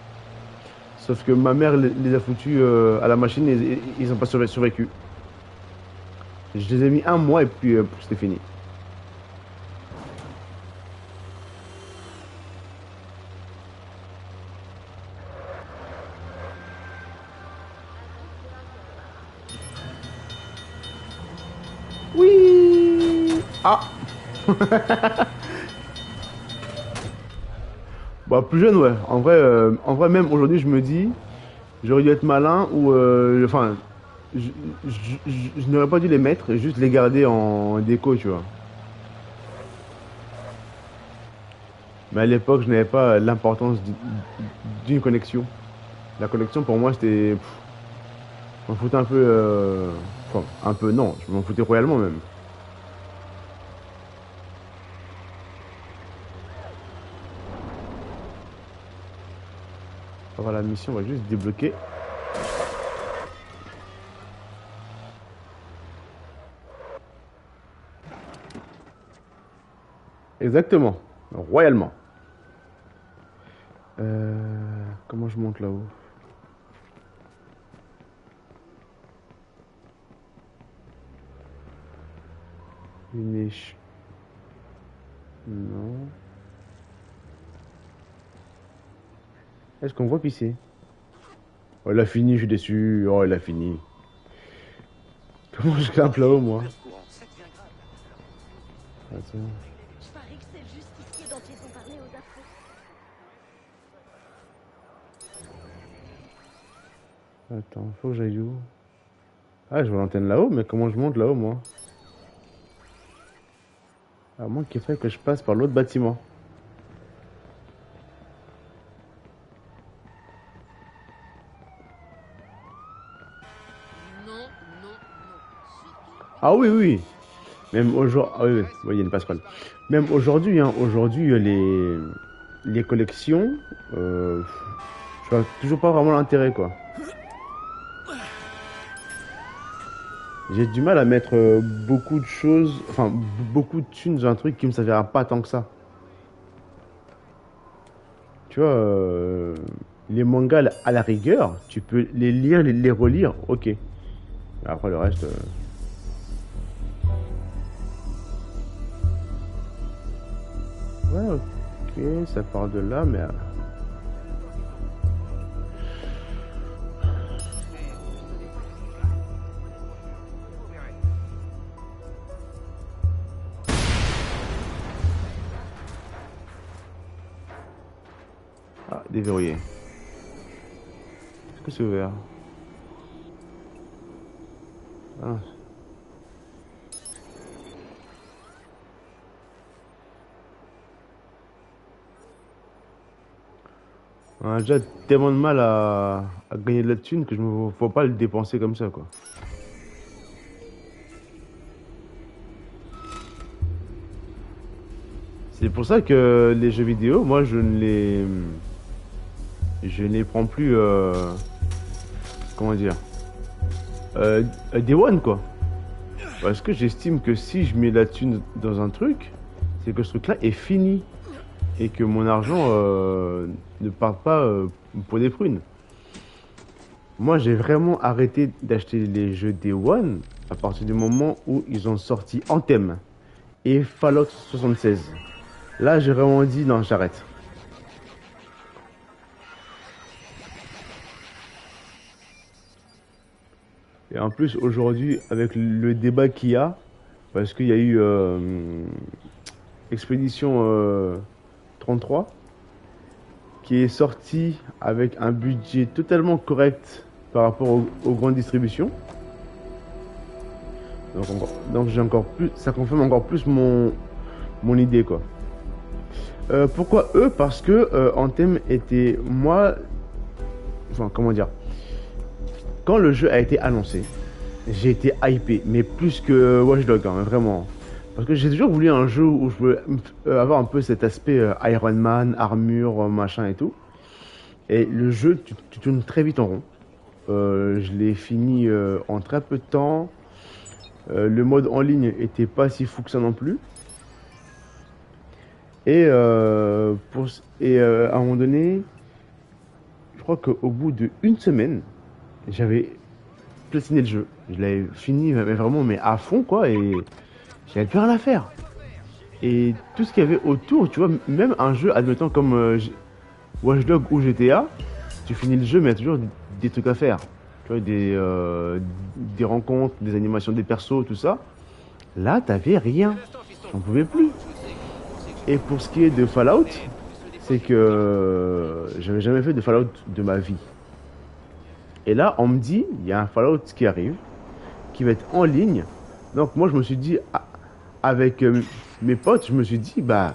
Sauf que ma mère les a foutus à la machine et ils n'ont pas survécu. Je les ai mis un mois et puis c'était fini. Oui. Ah. Bah plus jeune ouais. En vrai même aujourd'hui je me dis j'aurais dû être malin ou enfin je n'aurais pas dû les mettre et juste les garder en déco tu vois. Mais à l'époque je n'avais pas l'importance d'une connexion. La connexion pour moi c'était je m'en foutais un peu enfin un peu non je m'en foutais royalement même. Voilà, la mission, on va juste débloquer. Exactement, royalement. Comment je monte là-haut? Une éche. Non. Est-ce qu'on voit pisser? Oh, il a fini, je suis déçu. Oh, il a fini. Comment je grimpe là-haut, moi? Attends. Je parie que c'est le justicier dont ils ont parlé aux infos. Attends, faut que j'aille où? Ah, je vois l'antenne là-haut, mais comment je monte là-haut, moi? À moins qu'il faille que je passe par l'autre bâtiment. Ah oui, oui. Même aujourd'hui, ah oui, oui, oui, il y a une passerelle. Même aujourd'hui, hein, aujourd'hui, les collections, je vois toujours pas vraiment l'intérêt, quoi. J'ai du mal à mettre beaucoup de choses, enfin, beaucoup de thunes dans un truc qui me servira pas tant que ça. Tu vois, les mangas, à la rigueur, tu peux les lire, les relire, ok. Après, le reste... Ouais, ok, ça part de là, mais... Ah, déverrouillé. Est-ce que c'est ouvert? Ah. On a déjà tellement de mal à gagner de la thune que je me vois pas le dépenser comme ça, quoi. C'est pour ça que les jeux vidéo, moi, je ne les prends plus, comment dire, Day One, quoi. Parce que j'estime que si je mets la thune dans un truc, c'est que ce truc-là est fini. Et que mon argent ne parte pas pour des prunes. Moi, j'ai vraiment arrêté d'acheter les jeux Day One à partir du moment où ils ont sorti Anthem et Fallout 76. Là, j'ai vraiment dit non, j'arrête. Et en plus, aujourd'hui, avec le débat qu'il y a, parce qu'il y a eu Expédition 33, qui est sorti avec un budget totalement correct par rapport aux grandes distributions. Donc j'ai encore plus, ça confirme encore plus mon idée, quoi. Pourquoi eux? Parce que Anthem était, moi, enfin comment dire, quand le jeu a été annoncé, j'ai été hypé, mais plus que Watch Dogs, hein, vraiment. Parce que j'ai toujours voulu un jeu où je pouvais avoir un peu cet aspect Iron Man, armure, machin et tout. Et le jeu, tu tournes très vite en rond. Je l'ai fini en très peu de temps. Le mode en ligne était pas si fou que ça non plus. Et, à un moment donné, je crois qu'au bout d'une semaine, j'avais platiné le jeu. Je l'avais fini mais vraiment mais à fond, quoi, et j'avais plus rien à faire. Et tout ce qu'il y avait autour, tu vois, même un jeu, admettons comme Watch Dogs ou GTA, tu finis le jeu mais il y a toujours des trucs à faire. Tu vois, des rencontres, des animations des persos, tout ça. Là, t'avais rien. J'en pouvais plus. Et pour ce qui est de Fallout, c'est que j'avais jamais fait de Fallout de ma vie. Et là, on me dit, il y a un Fallout qui arrive, qui va être en ligne. Donc moi, je me suis dit, avec mes potes, je me suis dit, bah,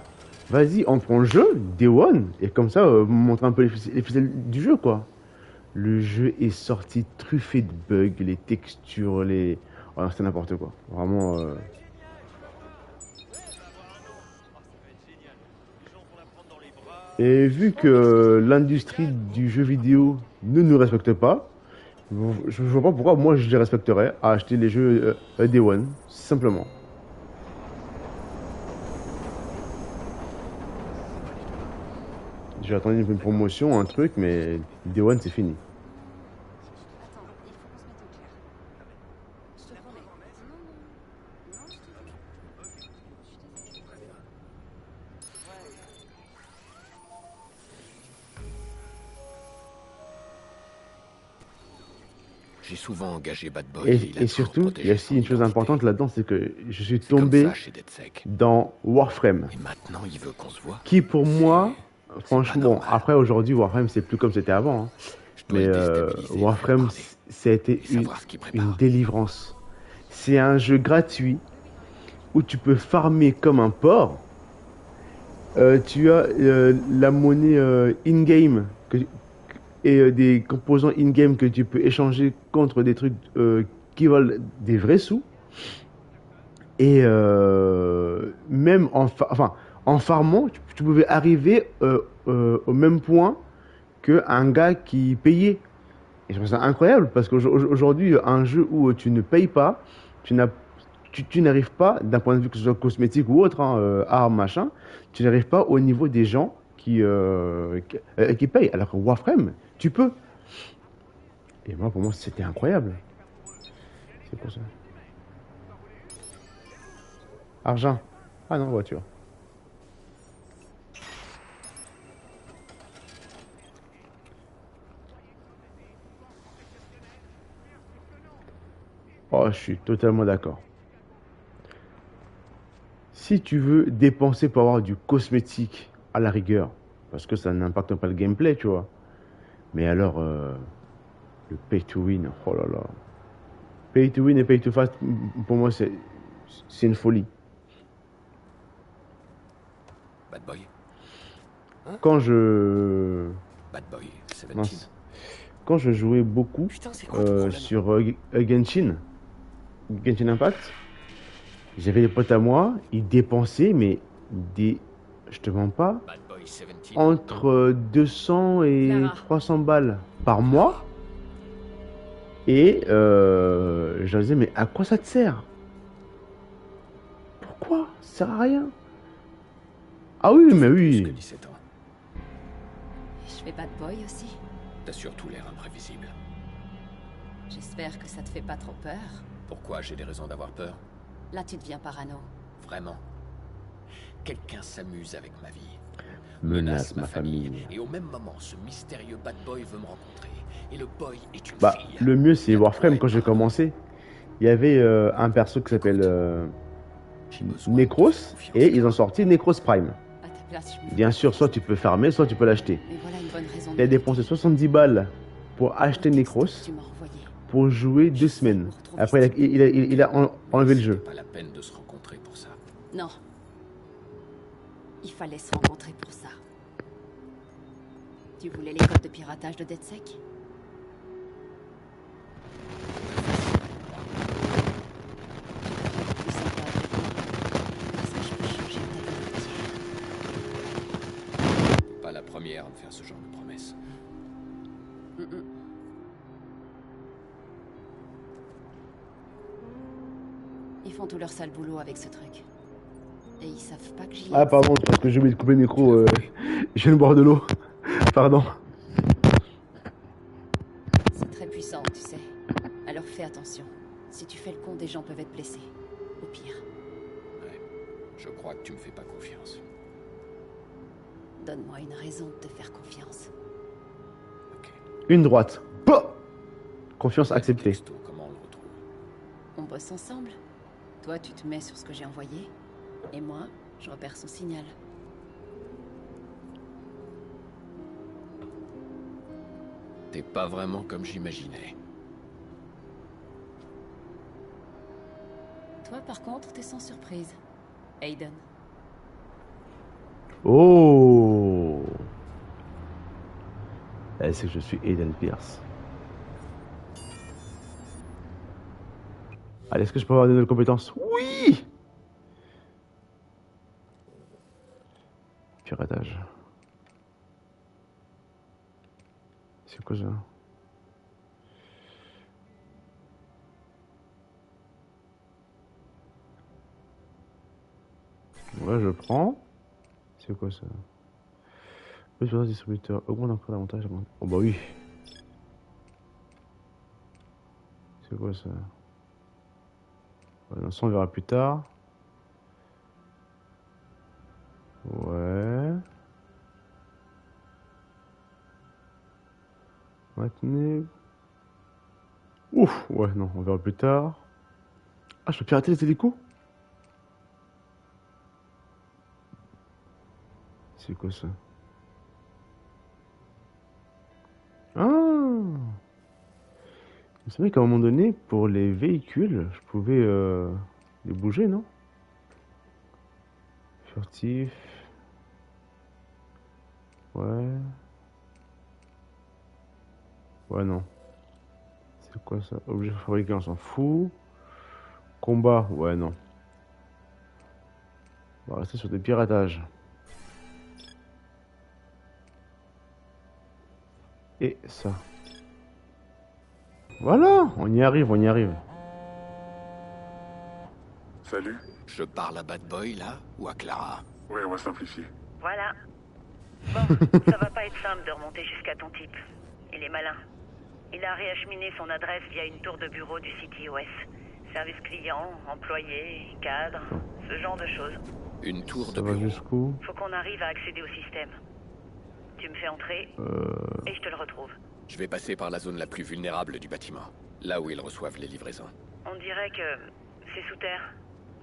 vas-y, on prend le jeu, Day One, et comme ça, montrer un peu les ficelles du jeu, quoi. Le jeu est sorti truffé de bugs, les textures, oh, c'était n'importe quoi. Vraiment... Et vu que l'industrie du jeu vidéo ne nous respecte pas, je ne vois pas pourquoi moi je les respecterais à acheter les jeux Day One, simplement. J'ai attendu une promotion, un truc, mais Day One c'est fini. J'ai souvent engagé Bad Boy il a Et surtout, il y a aussi une chose importante là-dedans, c'est que je suis tombé dans Warframe. Et maintenant, il veut qu'on se voit. Qui pour moi, franchement, bon, après aujourd'hui, Warframe, c'est plus comme c'était avant. Hein. Mais Warframe, ça a été une délivrance. C'est un jeu gratuit où tu peux farmer comme un porc. Tu as la monnaie in-game et des composants in-game que tu peux échanger contre des trucs qui valent des vrais sous. Et même en farmant, tu pouvais arriver au même point qu'un gars qui payait. Et je trouve ça incroyable parce qu'aujourd'hui, un jeu où tu ne payes pas, tu n'arrives pas, d'un point de vue que ce soit cosmétique ou autre, hein, armes, machin, tu n'arrives pas au niveau des gens qui payent. Alors que Warframe, tu peux. Et moi, pour moi, c'était incroyable. C'est pour ça. Argent. Ah non, voiture. Oh, je suis totalement d'accord. Si tu veux dépenser pour avoir du cosmétique à la rigueur, parce que ça n'impacte pas le gameplay, tu vois. Mais alors, le pay to win, oh là là. Pay to win et pay to fast, pour moi, c'est une folie. Bad Boy. Hein? Quand je... Bad Boy, mince. Quand je jouais beaucoup sur Genshin Impact, j'avais des potes à moi, ils dépensaient, mais je te mens pas, entre 200 et 300 balles par mois. Et je leur disais, mais à quoi ça te sert? Pourquoi? Ça sert à rien. Ah oui, mais oui. Je fais Bad Boy aussi. T'as surtout l'air imprévisible. J'espère que ça te fait pas trop peur. Pourquoi j'ai des raisons d'avoir peur? Là, tu deviens parano. Vraiment? Quelqu'un s'amuse avec ma vie. Menace ma famille. Et au même moment, ce mystérieux Bad Boy veut me rencontrer. Et le boy est une fille. Le mieux, c'est Warframe. Quand j'ai commencé, il y avait un perso qui s'appelle Necros. Et ils ont sorti Necros Prime. Bien sûr, soit tu peux farmer, soit tu peux l'acheter. Il a dépensé 70 balles pour acheter Necros pour jouer 2 semaines. Après, il a enlevé le jeu. Pas la peine de se rencontrer pour ça. Non. Il fallait se rencontrer pour ça. Tu voulais les codes de piratage de DedSec? Pas la première à me faire ce genre de promesse. Ils font tout leur sale boulot avec ce truc. Et ils savent pas que j'y ai. Ah pardon, parce que j'ai oublié de couper le micro. Je viens de boire de l'eau. Pardon. C'est très puissant, tu sais. Alors fais attention. Si tu fais le con, des gens peuvent être blessés. Au pire. Ouais. Je crois que tu me fais pas confiance. Donne-moi une raison de te faire confiance. Une droite. Bah, confiance acceptée. Comment on le retrouve? On bosse ensemble. Toi, tu te mets sur ce que j'ai envoyé. Et moi, je repère son signal. T'es pas vraiment comme j'imaginais. Toi, par contre, t'es sans surprise. Aiden. Oh. Elle sait que je suis Aiden Pierce. Allez, est-ce que je peux avoir de nouvelles compétences? Oui. Piratage. C'est quoi ça? Ouais, je prends. C'est quoi ça? Le puissance distributeur augmente encore davantage. Oh bah oui. C'est quoi ça? Ouais, non, ça on verra plus tard. Ouais. Maintenez. Ouf. Ouf, ouais, non, on verra plus tard. Ah, je peux pirater les hélicos? C'est quoi ça? Ah! Vous savez qu'à un moment donné, pour les véhicules, je pouvais les bouger, non? Furtif. Ouais. Ouais, non. C'est quoi ça? Objet fabriqué, on s'en fout. Combat, ouais, non. On va rester sur des piratages. Et ça. Voilà, on y arrive, on y arrive. Salut. Je parle à Bad Boy, là, ou à Clara? Ouais, on va simplifier. Voilà. Bon, ça va pas être simple de remonter jusqu'à ton type. Il est malin. Il a réacheminé son adresse via une tour de bureau du CTOS. Service client, employé, cadre, ce genre de choses. Une tour Ça de va bureau. jusqu'où? Faut qu'on arrive à accéder au système. Tu me fais entrer et je te le retrouve. Je vais passer par la zone la plus vulnérable du bâtiment, là où ils reçoivent les livraisons. On dirait que c'est sous terre,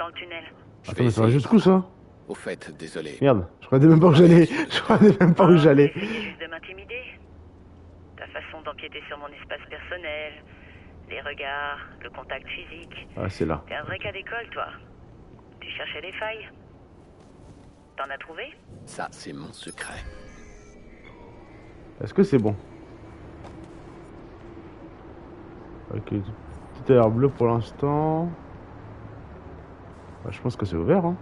dans le tunnel. Attends, mais ça va jusqu'où ça? Au fait, désolé. Merde, je croyais même pas où j'allais. Je croyais même pas où j'allais. T'essayais juste de m'intimider. Ta façon d'empiéter sur mon espace personnel, les regards, le contact physique. Ah, c'est là. T'es un vrai cas d'école, toi. Tu cherchais des failles. T'en as trouvé? Ça, c'est mon secret. Est-ce que c'est bon? Ok, petit air bleu pour l'instant. Bah, je pense que c'est ouvert, hein.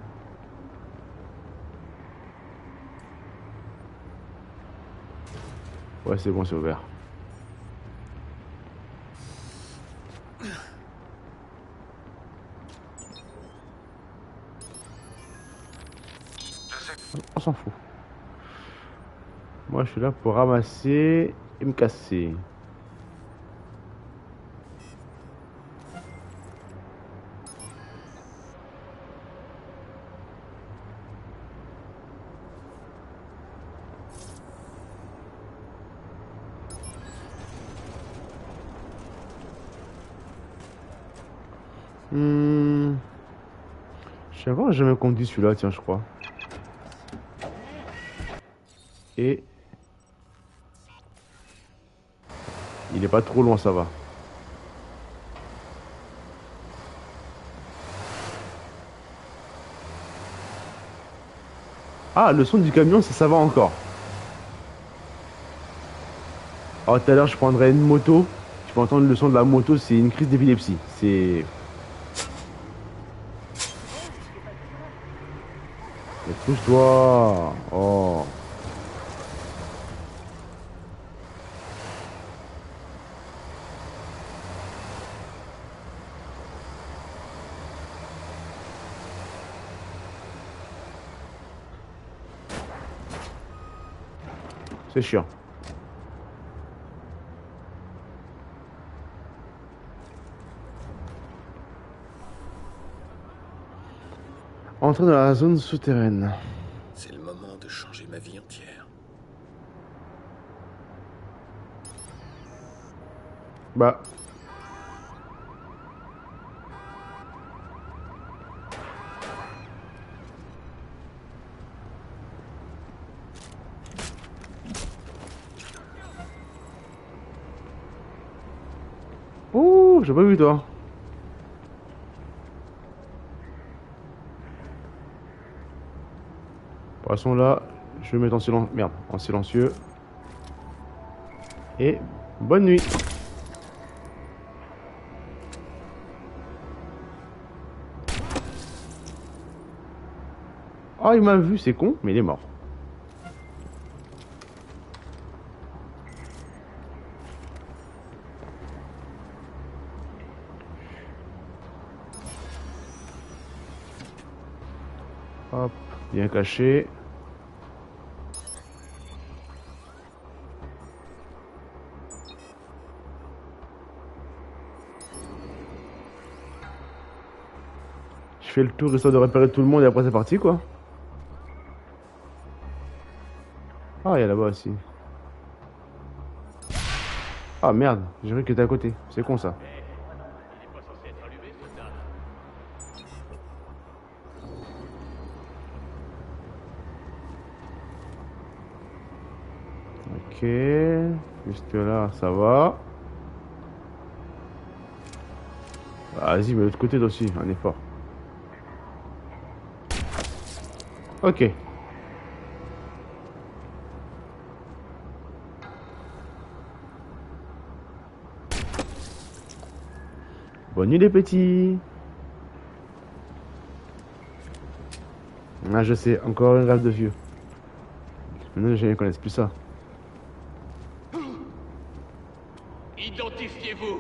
Ouais, c'est bon, c'est ouvert. On s'en fout. Moi, je suis là pour ramasser et me casser. Je sais pas, j'ai jamais conduit celui-là, tiens, je crois. Et il est pas trop loin, ça va. Ah, le son du camion, ça va encore. Alors tout à l'heure, je prendrais une moto. Tu peux entendre le son de la moto, c'est une crise d'épilepsie. C'est... Mais pousse-toi. Oh. C'est chiant. Entrer dans la zone souterraine. C'est le moment de changer ma vie entière. Bah. Oh, j'ai pas vu toi. De toute façon là, je vais mettre en silence. Merde, en silencieux. Et bonne nuit. Oh, il m'a vu, c'est con, mais il est mort. Hop, bien caché. Je fais le tour histoire de repérer tout le monde et après c'est parti quoi. Ah, il y a là-bas aussi. Ah merde, j'ai cru que t'étais à côté. C'est con ça. Ok. Jusque là, ça va. Vas-y, mais de l'autre côté aussi, un effort. Ok. Bonne nuit les petits. Ah, je sais, encore un rêve de vieux. Maintenant, je ne connais plus ça. Identifiez-vous.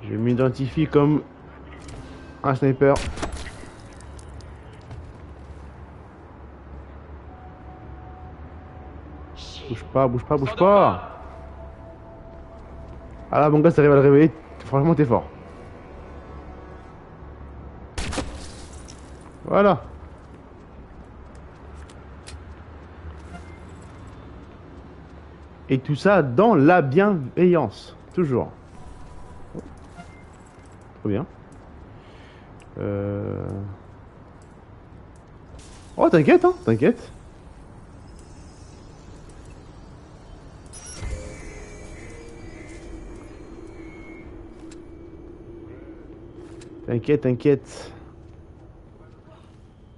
Je m'identifie comme un sniper. Bouge pas, bouge pas, bouge pas. Ah là, mon gars, t'arrives à le réveiller. Franchement, t'es fort. Voilà. Et tout ça dans la bienveillance. Toujours. Trop bien. Oh, t'inquiète, hein, t'inquiète. T'inquiète, t'inquiète.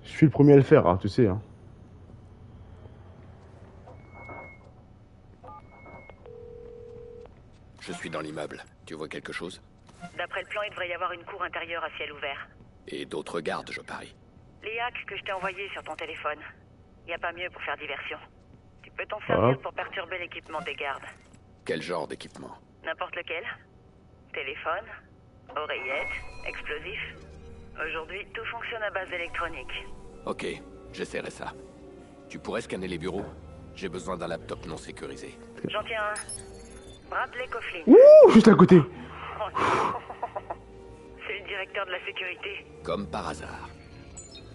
Je suis le premier à le faire, hein, tu sais. Hein. Je suis dans l'immeuble. Tu vois quelque chose? D'après le plan, il devrait y avoir une cour intérieure à ciel ouvert. Et d'autres gardes, je parie. Les hacks que je t'ai envoyés sur ton téléphone. Y a pas mieux pour faire diversion. Tu peux t'en servir pour perturber l'équipement des gardes. Quel genre d'équipement? N'importe lequel. Téléphone, oreillette, explosif. Aujourd'hui, tout fonctionne à base électronique. Ok, j'essaierai ça. Tu pourrais scanner les bureaux? J'ai besoin d'un laptop non sécurisé. J'en tiens un. Bradley Coughlin. Ouh, juste à côté. C'est le directeur de la sécurité. Comme par hasard.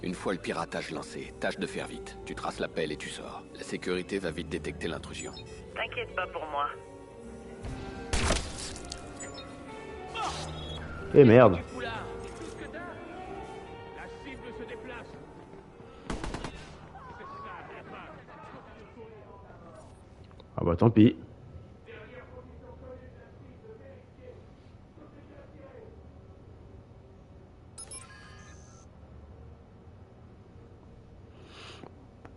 Une fois le piratage lancé, tâche de faire vite. Tu traces l'appel et tu sors. La sécurité va vite détecter l'intrusion. T'inquiète pas pour moi. Eh merde. Ah bah tant pis.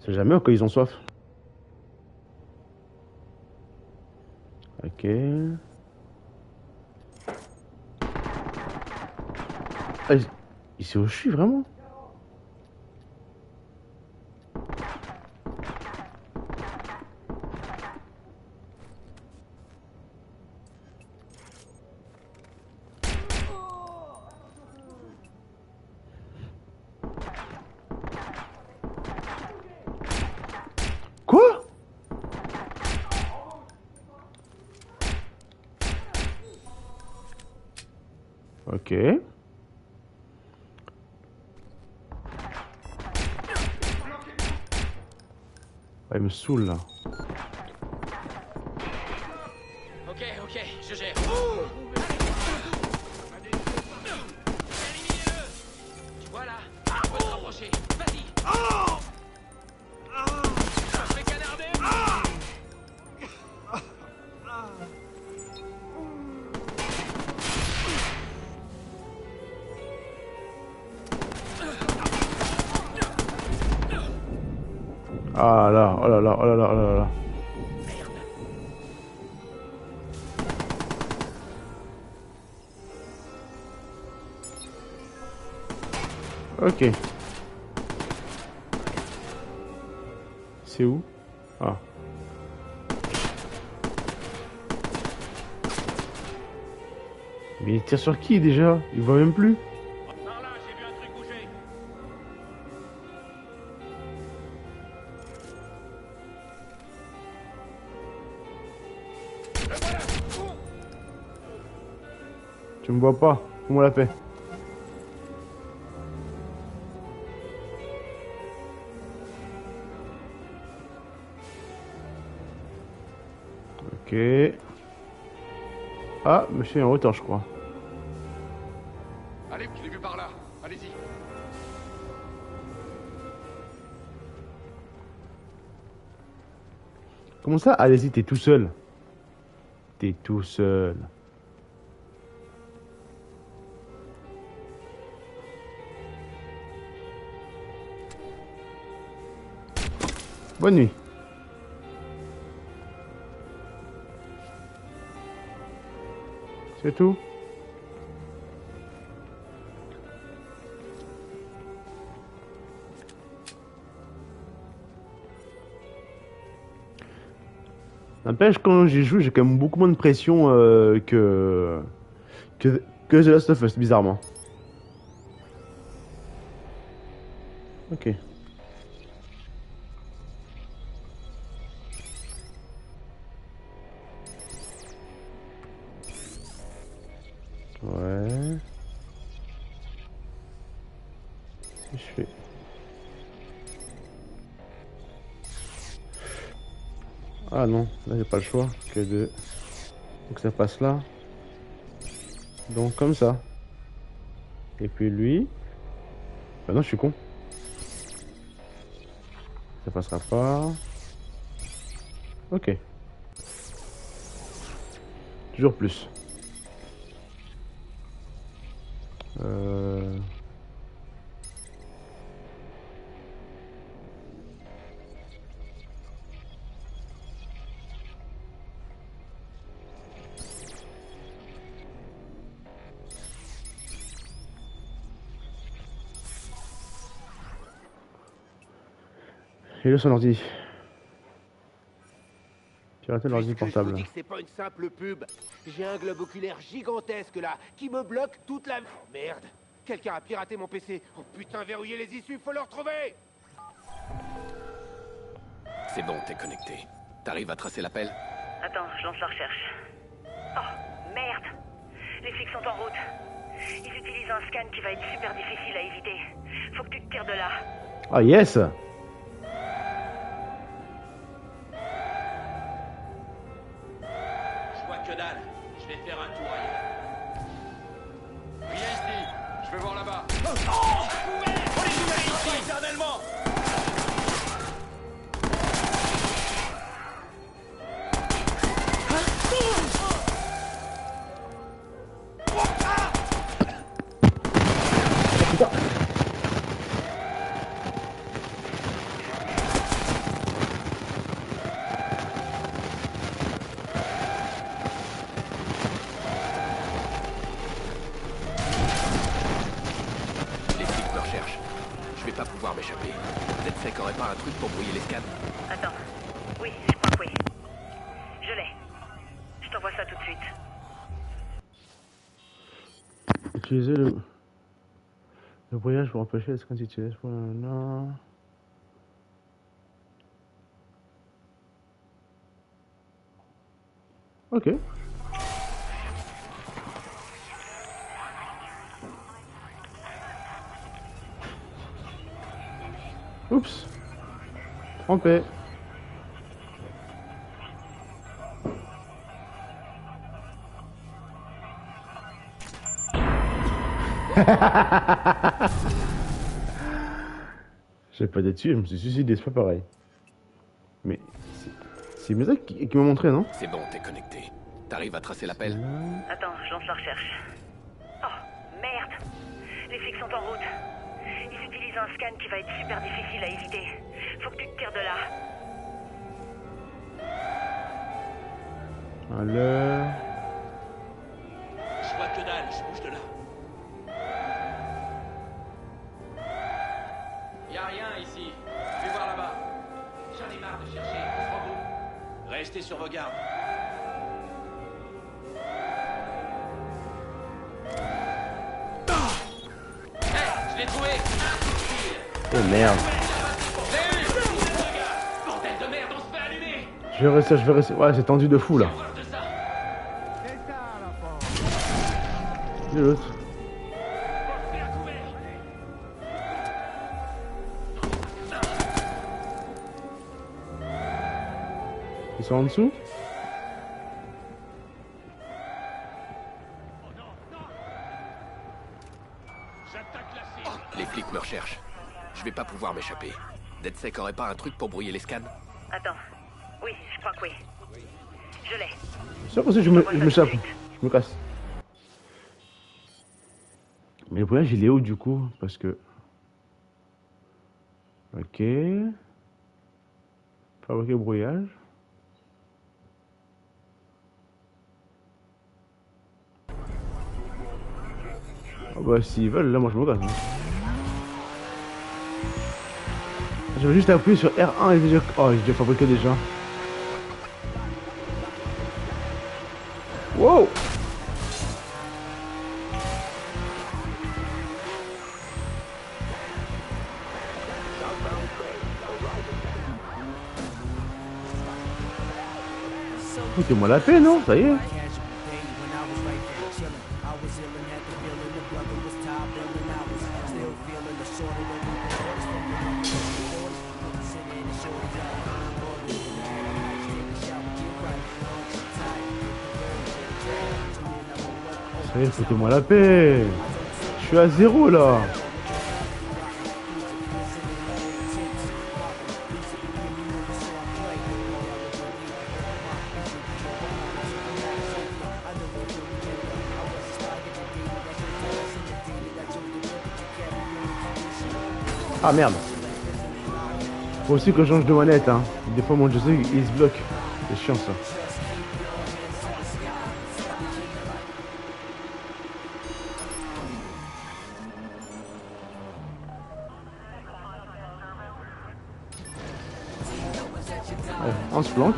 C'est jamais quand ils ont soif. Ok. Ah, il s'est au chu vraiment. Quoi? Ok. Ah, il me saoule là. Ok, je gère. Tu vois là? On peut se rapprocher. Vas-y. Je vais canarder. Ah là, oh là là, oh là là, oh là là. Ok. C'est où? Ah. Mais il tire sur qui déjà? Il voit même plus. Par là, j'ai vu un truc bouger. Tu me vois pas? Fais-moi la paix. Ok. Ah, monsieur est en hauteur, je crois. Allez, je l'ai vu par là. Allez-y. Comment ça? Allez-y, t'es tout seul. T'es tout seul. Bonne nuit. C'est tout? N'empêche, quand j'y joue, j'ai quand même beaucoup moins de pression que The Last of Us, bizarrement. Ok. Ouais. Si je fais... Ah non, là j'ai pas le choix que de... Donc ça passe là. Donc comme ça. Et puis lui... Bah non, je suis con. Ça passera pas. Ok. Toujours plus. Et là, son ordi. Pirater l'ordi portable. Je vous dis que c'est pas une simple pub. J'ai un globe oculaire gigantesque là, qui me bloque toute la... Oh, merde. Quelqu'un a piraté mon PC. Oh putain, verrouiller les issues, faut le retrouver. C'est bon, t'es connecté. T'arrives à tracer l'appel? Attends, je lance la recherche. Oh, merde. Les flics sont en route. Ils utilisent un scan qui va être super difficile à éviter. Faut que tu te tires de là. Ah yes. Que dalle, je vais faire un tour ailleurs. Rien ici, je vais voir là-bas. Oh, couvert, éternellement. Pour brouiller les scans. Attends. Oui, je crois que oui. Je l'ai. Je t'envoie ça tout de suite. Utiliser le brouillage pour empêcher les scans utilisés. Non. Ok. Oups. Trompé. J'ai pas d'être dessus, je me suis suicidé, c'est pas pareil. Mais c'est Mesa qui m'a montré, non? C'est bon, t'es connecté. T'arrives à tracer l'appel? Attends, je lance la recherche. Oh, merde. Les flics sont en route. Ils utilisent un scan qui va être super difficile à éviter. Faut que tu te tires de là. Alors... Je vois que dalle, je bouge de là. Y'a rien ici. Je vais voir là-bas. J'en ai marre de chercher. On se regroupe. Restez sur vos gardes. Hey, je l'ai trouvé. Oh merde. Bordel de merde, on se fait allumer. Je vais rester. Ouais, c'est tendu de fou là. Et l'autre. Ils sont en dessous? Les flics me recherchent. Je vais pas pouvoir m'échapper. DedSec aurait pas un truc pour brouiller les scans? Attends, Oui, je crois que oui. Je l'ai. C'est pour ça que je me chape. Je me casse. Mais le brouillage, il est où du coup? Parce que... Ok. Fabriquer brouillage. Oh bah s'ils veulent, là moi je me casse. J'avais juste appuyé sur R1 et je dire... Oh, j'ai déjà fabriqué déjà. Wow! Foutez-moi la paix, non? Ça y est. Ça y est, foutez-moi la paix. Je suis à 0 là. Ah merde. Faut aussi que je change de manette hein. Des fois mon joystick il se bloque. C'est chiant ça. Ouais, on se planque.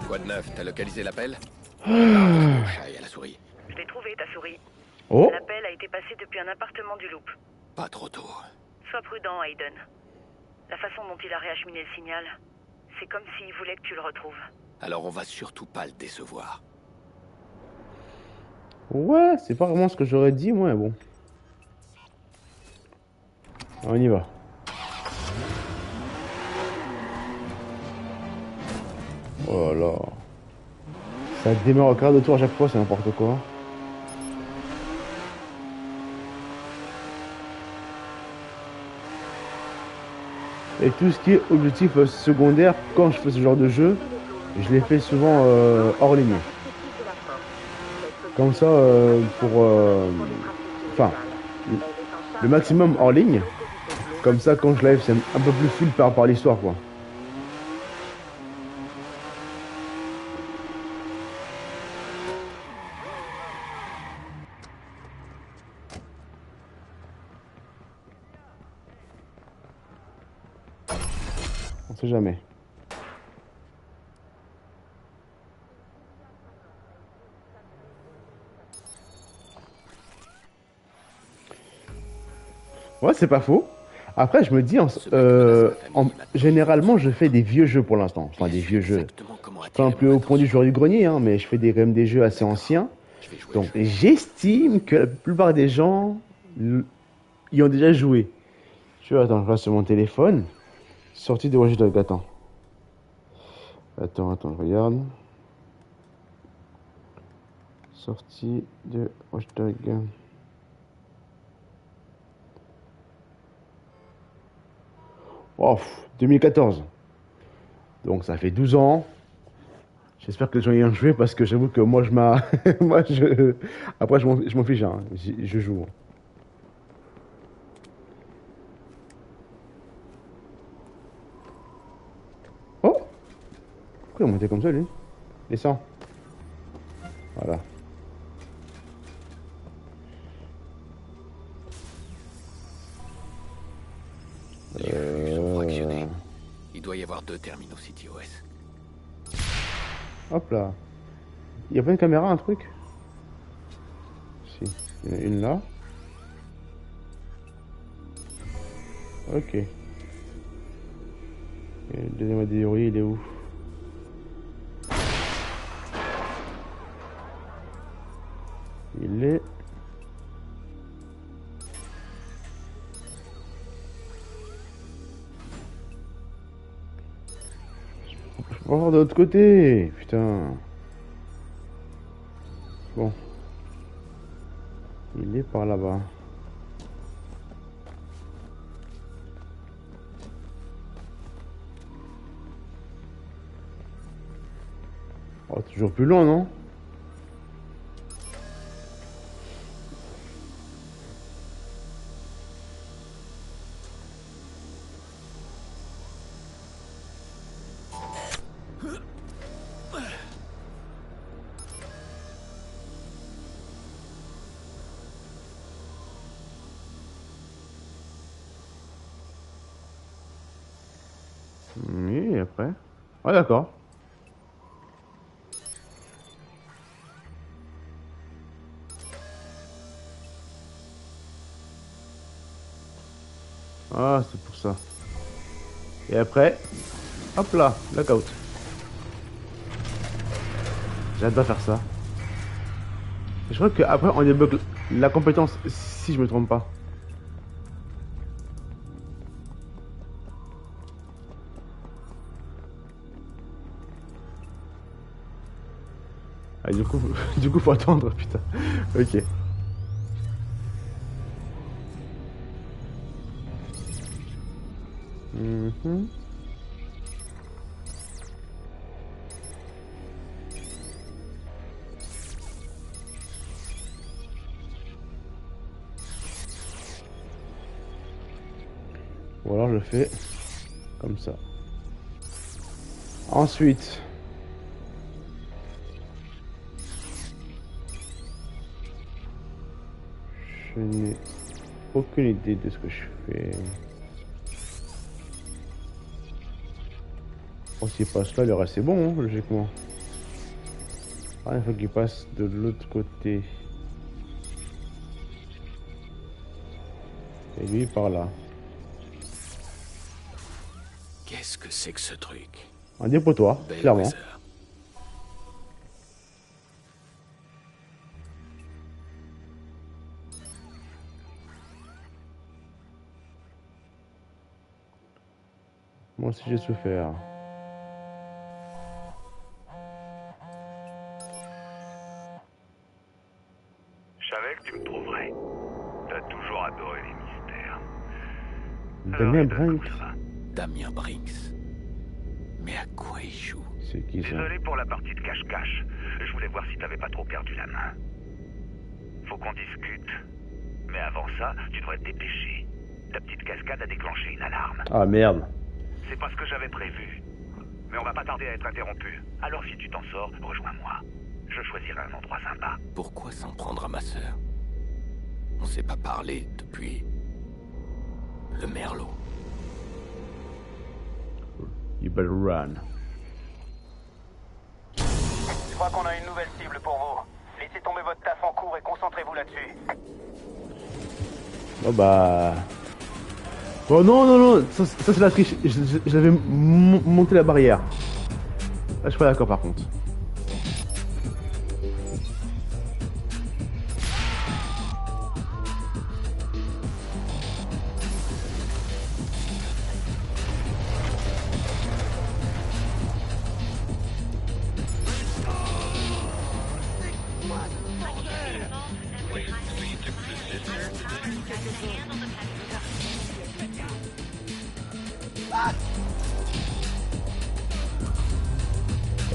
Quoi de neuf? T'as localisé l'appel? Je l'ai trouvé, ta souris. Oh. L'appel a été passé depuis un appartement du Loop. Pas trop tôt. Sois prudent, Aiden. La façon dont il a réacheminé le signal, c'est comme s'il voulait que tu le retrouves. Alors on va surtout pas le décevoir. Ouais, c'est pas vraiment ce que j'aurais dit, moi, bon. On y va. Oh là. Ça démarre au quart de tour à chaque fois, c'est n'importe quoi. Et tout ce qui est objectif secondaire, quand je fais ce genre de jeu, je les fais souvent hors ligne. Comme ça, enfin, le maximum hors ligne. Comme ça, quand je live, c'est un peu plus fluide par l'histoire, quoi. On sait jamais. Ouais, c'est pas faux. Après, je me dis, généralement, je fais des vieux jeux pour l'instant. Enfin, des vieux jeux. Pas un plus haut point du joueur du grenier, hein, mais je fais quand même des jeux assez anciens. Donc, j'estime que la plupart des gens y ont déjà joué. Tu vois, attends, je reste sur mon téléphone. Sortie de Watch Dogs, attends. Attends, je regarde. Sortie de Watch Dogs. Oh, 2014. Donc ça fait 12 ans. J'espère que les gens y ont joué parce que j'avoue que moi après je m'en fiche, hein. Je joue. Oh, pourquoi il est monté comme ça lui? Descends. Voilà. Il doit y avoir 2 terminaux CityOS. Hop là. Il n'y a pas une caméra, un truc? Si, il y en a une là. Ok. Et le deuxième déverrouillé, il est où? Il est... On va voir de l'autre côté, putain. Bon. Il est par là-bas. Oh, toujours plus loin, non? Oui, après. Ouais, d'accord. Ah, c'est pour ça. Et après, hop là, blackout. J'arrête pas faire ça. Je crois qu'après on débloque la compétence, si je me trompe pas. Ah, du coup, faut attendre, putain. Ok. Mhm. Ou alors je fais comme ça. Ensuite, je n'ai aucune idée de ce que je fais. Oh, s'il passe là, le reste c'est bon, hein, logiquement. Ah, il faut qu'il passe de l'autre côté. Et lui par là. Qu'est-ce que c'est que ce truc? Un dépotoir, clairement. Moi aussi j'ai souffert. Je savais que tu me trouverais. T'as toujours adoré les mystères. Damien Brinks. Damien Brinks. Mais à quoi il joue? C'est qui ça? Désolé pour la partie de cache-cache. Je voulais voir si t'avais pas trop perdu la main. Faut qu'on discute. Mais avant ça, tu devrais te dépêcher. Ta petite cascade a déclenché une alarme. Ah merde. C'est pas ce que j'avais prévu. Mais on va pas tarder à être interrompu. Alors si tu t'en sors, rejoins-moi. Je choisirai un endroit sympa. Pourquoi s'en prendre à ma sœur? On s'est pas parlé depuis... le Merlot. You better run. Je crois qu'on a une nouvelle cible pour vous. Laissez tomber votre taf en cours et concentrez-vous là-dessus. Oh bah... Oh non, non, non, ça c'est la triche. J'avais monté la barrière. Là, je suis pas d'accord par contre.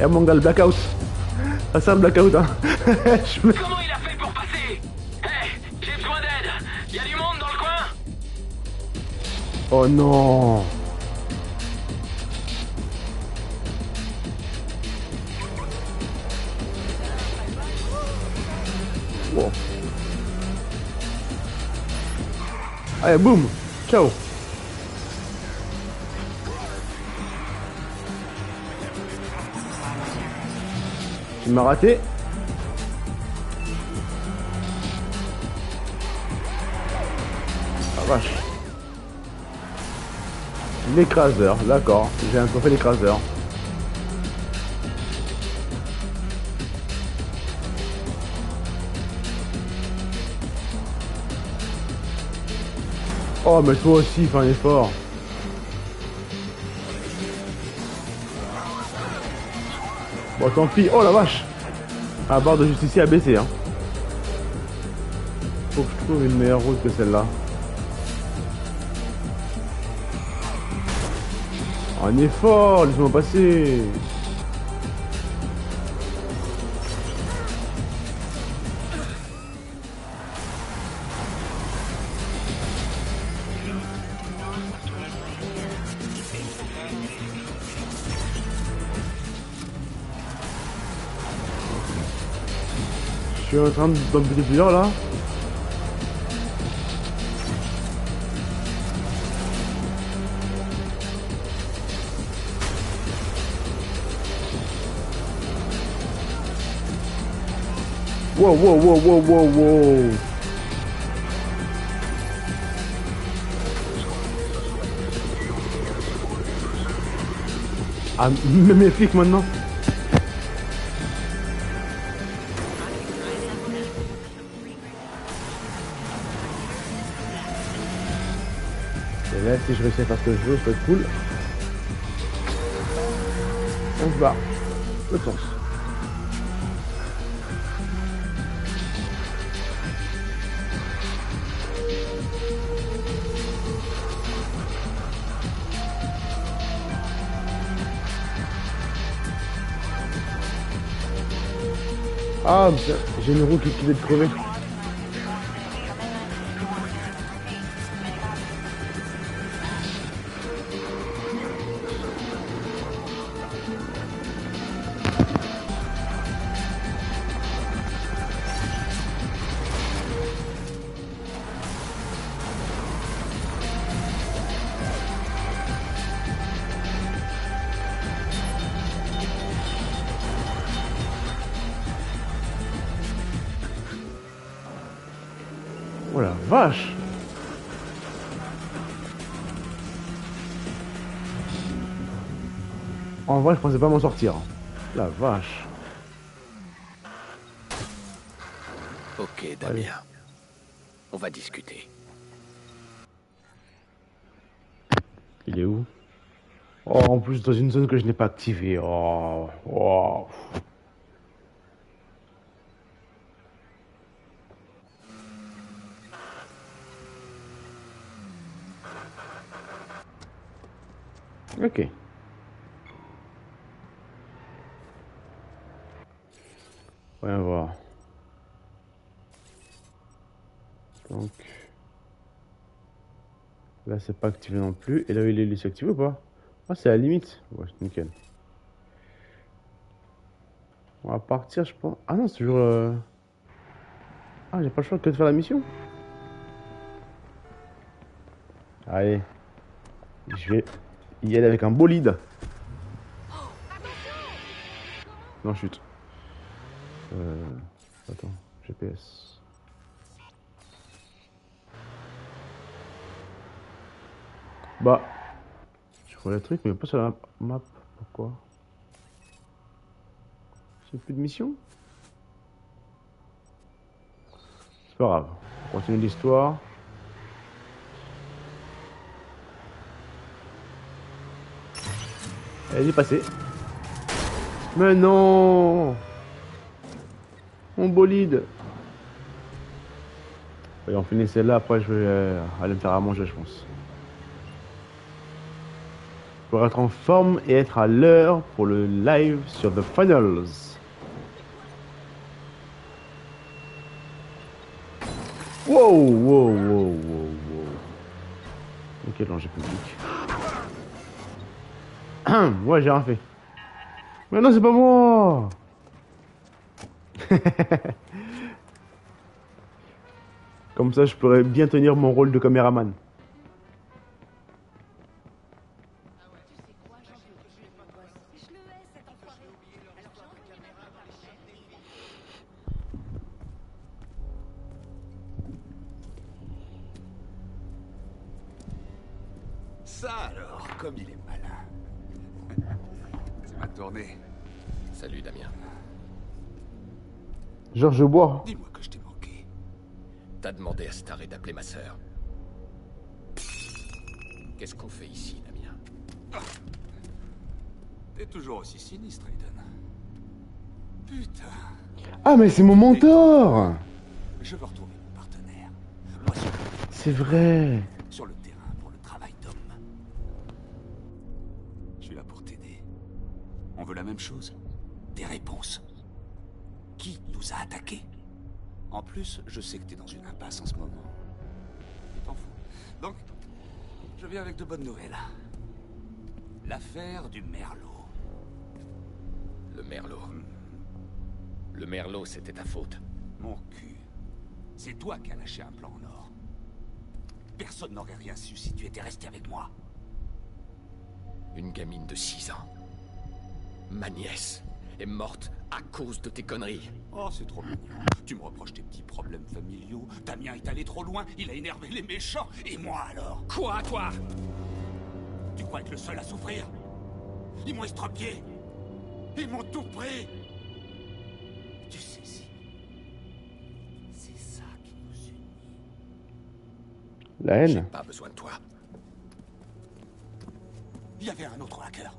Et mon gars, le blackout. Ah, c'est un blackout, hein. Comment il a fait pour passer? Hey, j'ai besoin d'aide. Y a du monde dans le coin? Oh non. Wow. Allez, boum. Ciao. Tu m'as raté. Ah vache. L'écraseur, d'accord. J'ai un trophée l'écraseur. Oh mais toi aussi, fais un effort. Bon tant pis, oh la vache. La barre de justicier a baissé hein. Faut que je trouve une meilleure route que celle-là. Un effort, laisse-moi passer. suis en train d'en buter plusieurs là. Wow, wow, wow, wow, wow, wow. Ah, même les flics maintenant. Et là, si je réussis à faire ce que je veux, ça va être cool. On se barre. L'autre sens. Ah, j'ai une roue qui vient de crever. Oh la vache! En vrai, je pensais pas m'en sortir. La vache. Ok, Damien. Allez. On va discuter. Il est où? Oh, en plus, dans une zone que je n'ai pas activée. Oh, wow. Ok. Voyons voir. Donc. Là, c'est pas activé non plus. Et là, il est activé ou pas? Ah, c'est à la limite. Ouais, c'est nickel. On va partir, je pense. Ah non, c'est toujours... Ah, j'ai pas le choix que de faire la mission. Allez. Je vais y aller avec un bolide. Non, chute. Attends, GPS. Bah, je vois le truc, mais pas sur la map. Pourquoi? J'ai plus de mission? C'est pas grave. On continue l'histoire. Elle est passée. Mais non! Mon bolide! Et on finit celle-là, après je vais aller me faire à manger, je pense. Pour être en forme et être à l'heure pour le live sur The Finals. Wow, wow, wow, wow, wow. Ok, danger public. Ouais, j'ai rien fait. Mais non, c'est pas moi. Comme ça, je pourrais bien tenir mon rôle de caméraman. Ça alors, comme il est malin. C'est ma tournée. Salut, Damien. Georges Bois. Dis-moi que je t'ai manqué. T'as demandé à Staré d'appeler ma sœur. Qu'est-ce qu'on fait ici, Damien? T'es toujours aussi sinistre, Aiden. Putain. Ah, mais c'est mon mentor. Je veux retrouver mon partenaire. C'est vrai. Sur le terrain pour le travail d'homme. Je suis là pour t'aider. On veut la même chose. Des réponses. Qui nous a attaqués? En plus, je sais que t'es dans une impasse en ce moment. Tu t'en fous. Donc, je viens avec de bonnes nouvelles. L'affaire du Merlot. Le Merlot. Le Merlot, c'était ta faute. Mon cul. C'est toi qui as lâché un plan en or. Personne n'aurait rien su si tu étais resté avec moi. Une gamine de 6 ans. Ma nièce est morte à cause de tes conneries. Oh, c'est trop mignon. Tu me reproches tes petits problèmes familiaux. Damien est allé trop loin, il a énervé les méchants. Et moi alors? Quoi, toi? Tu crois être le seul à souffrir? Ils m'ont estropié. Ils m'ont tout pris. Tu sais si... c'est ça qui nous unit. La haine. J'ai pas besoin de toi. Il y avait un autre hacker.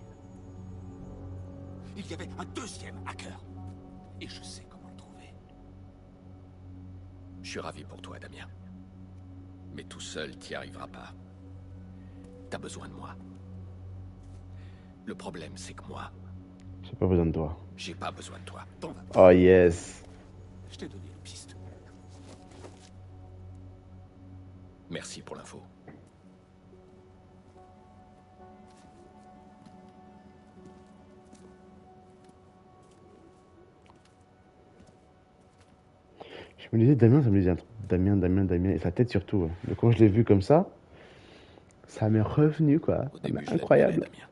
Il y avait un deuxième hacker. Et je sais comment le trouver. Je suis ravi pour toi, Damien. Mais tout seul, t'y arriveras pas. T'as besoin de moi. Le problème, c'est que moi... J'ai pas besoin de toi. J'ai pas besoin de toi. Oh yes. Je t'ai donné une piste. Merci pour l'info. Je me disais, Damien, ça me disait un truc. Damien. Et sa tête surtout. Donc quand je l'ai vu comme ça m'est revenu, quoi. Au début, je incroyable. l'admirais, Damien.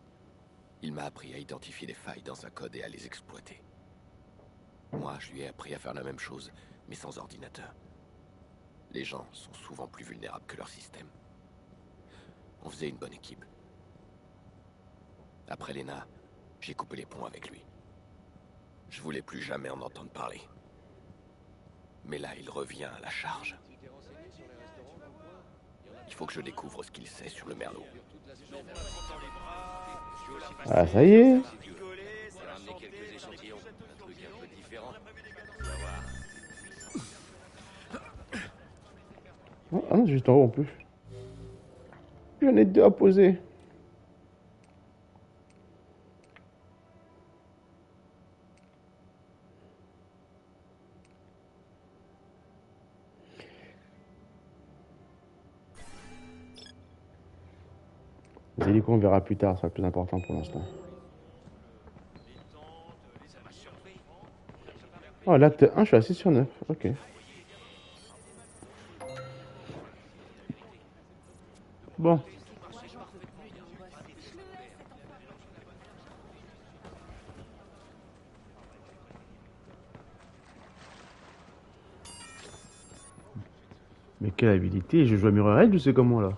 Il m'a appris à identifier les failles dans un code et à les exploiter. Moi, je lui ai appris à faire la même chose, mais sans ordinateur. Les gens sont souvent plus vulnérables que leur système. On faisait une bonne équipe. Après Lena, j'ai coupé les ponts avec lui. Je voulais plus jamais en entendre parler. Mais là, il revient à la charge. Il faut que je découvre ce qu'il sait sur le merlot. Ah, ça y est. Oh, ah non, juste en haut en plus. J'en ai deux à poser. Les hélicos, on verra plus tard, ça sera le plus important pour l'instant. Oh, l'acte 1, je suis à 6 sur 9. Ok. Bon. Mais quelle habilité! Je joue à Mirror Edge, je sais comment là.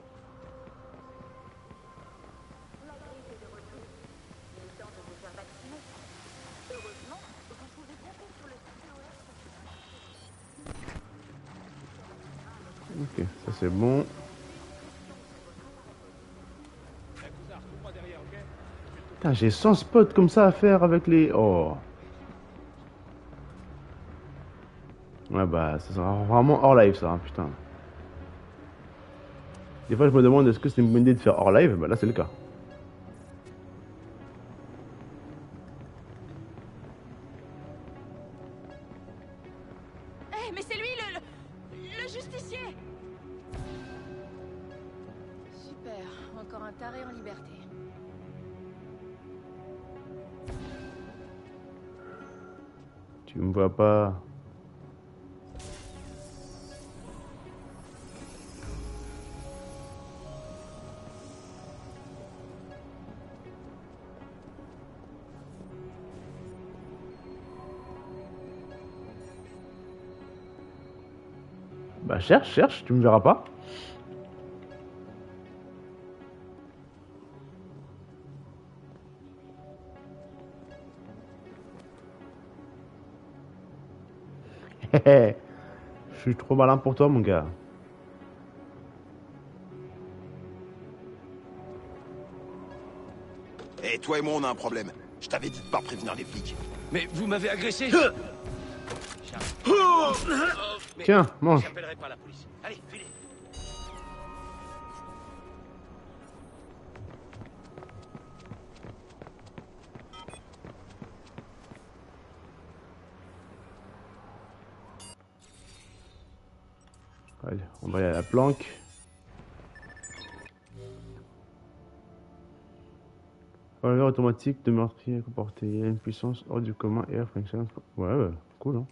Ok, ça c'est bon. Putain, j'ai 100 spots comme ça à faire avec les... Oh. Ouais bah, ça sera vraiment hors live ça, hein, putain. Des fois je me demande est-ce que c'est une bonne idée de faire hors live, bah là c'est le cas. Eh, mais c'est lui le justicier. Super, encore un taré en liberté. Tu me vois pas. Bah cherche, tu me verras pas. Je suis trop malin pour toi mon gars. Et toi et moi, on a un problème. Je t'avais dit de pas prévenir les flics. Mais vous m'avez agressé. Tiens, mange. J'appellerai pas la police. Allez, filez. Allez, on va aller à la planque. Revolver automatique de meurtrier comporté. Il a une puissance hors du commun et air function. Ouais, cool, hein.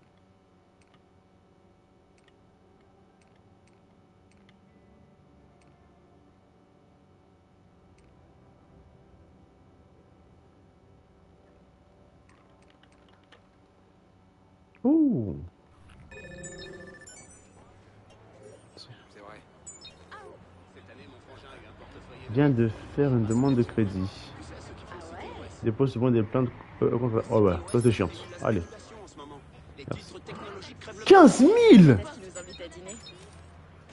Ouh. Vient de faire une demande de crédit. Dépose souvent des plaintes contre... Oh ouais, ça c'est chiant. Allez. Merci. 15 000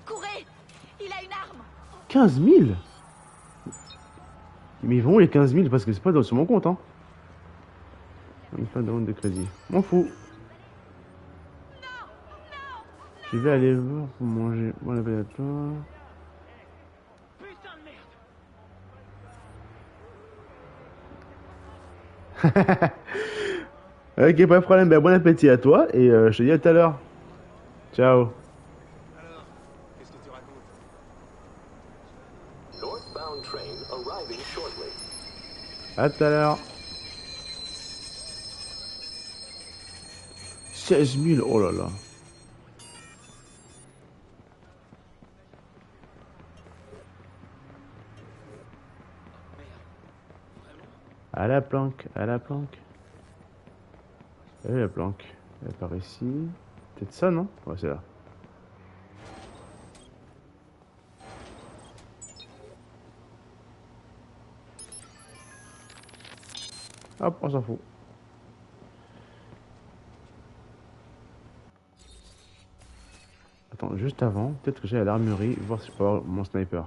Courez! Il a une arme! 15 000 Mais ils vont les 15 000 parce que c'est pas sur mon compte, hein. Une fin de demande de crédit. M'en fous. Je vais aller voir pour manger. Bon, la belle à toi. Ok, pas de problème. Ben, bon appétit à toi et je te dis à tout à l'heure. Ciao. À tout à l'heure. 16 000, oh là là. À la planque, à la planque. Elle est la planque. Elle part ici. Peut-être ça, non? Ouais, c'est là. Hop, on s'en fout. Attends, juste avant, peut-être que j'ai à l'armurerie, voir si je peux avoir mon sniper.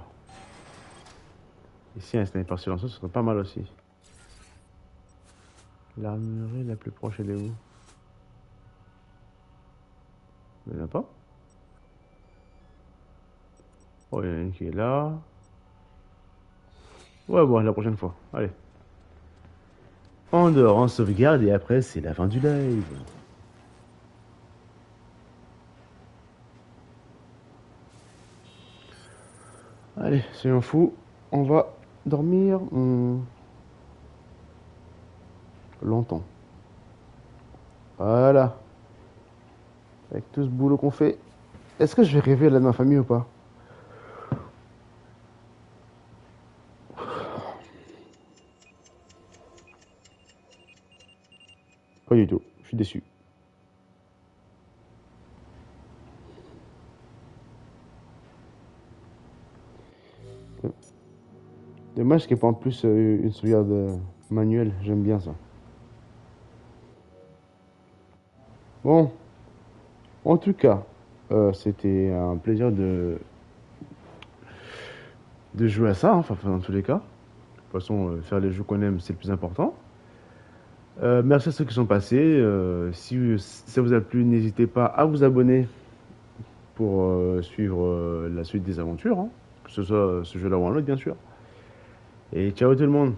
Ici, un sniper silencieux, ce serait pas mal aussi. L'armurerie la plus proche, elle est où? Il n'y en a pas? Oh, il y en a une qui est là. Ouais, bon, la prochaine fois. Allez. On dort, on sauvegarde et après, c'est la fin du live. Allez, soyons fous. On va dormir longtemps. Voilà. Avec tout ce boulot qu'on fait. Est-ce que je vais rêver là de ma famille ou pas? Pas du tout. Je suis déçu. Dommage qu'il n'y ait pas en plus une sauvegarde manuelle. J'aime bien ça. Bon. En tout cas, c'était un plaisir de jouer à ça, hein, enfin dans tous les cas. De toute façon, faire les jeux qu'on aime, c'est le plus important. Merci à ceux qui sont passés. Si ça vous a plu, n'hésitez pas à vous abonner pour suivre la suite des aventures, hein, que ce soit ce jeu-là ou un autre, bien sûr. Et ciao tout le monde!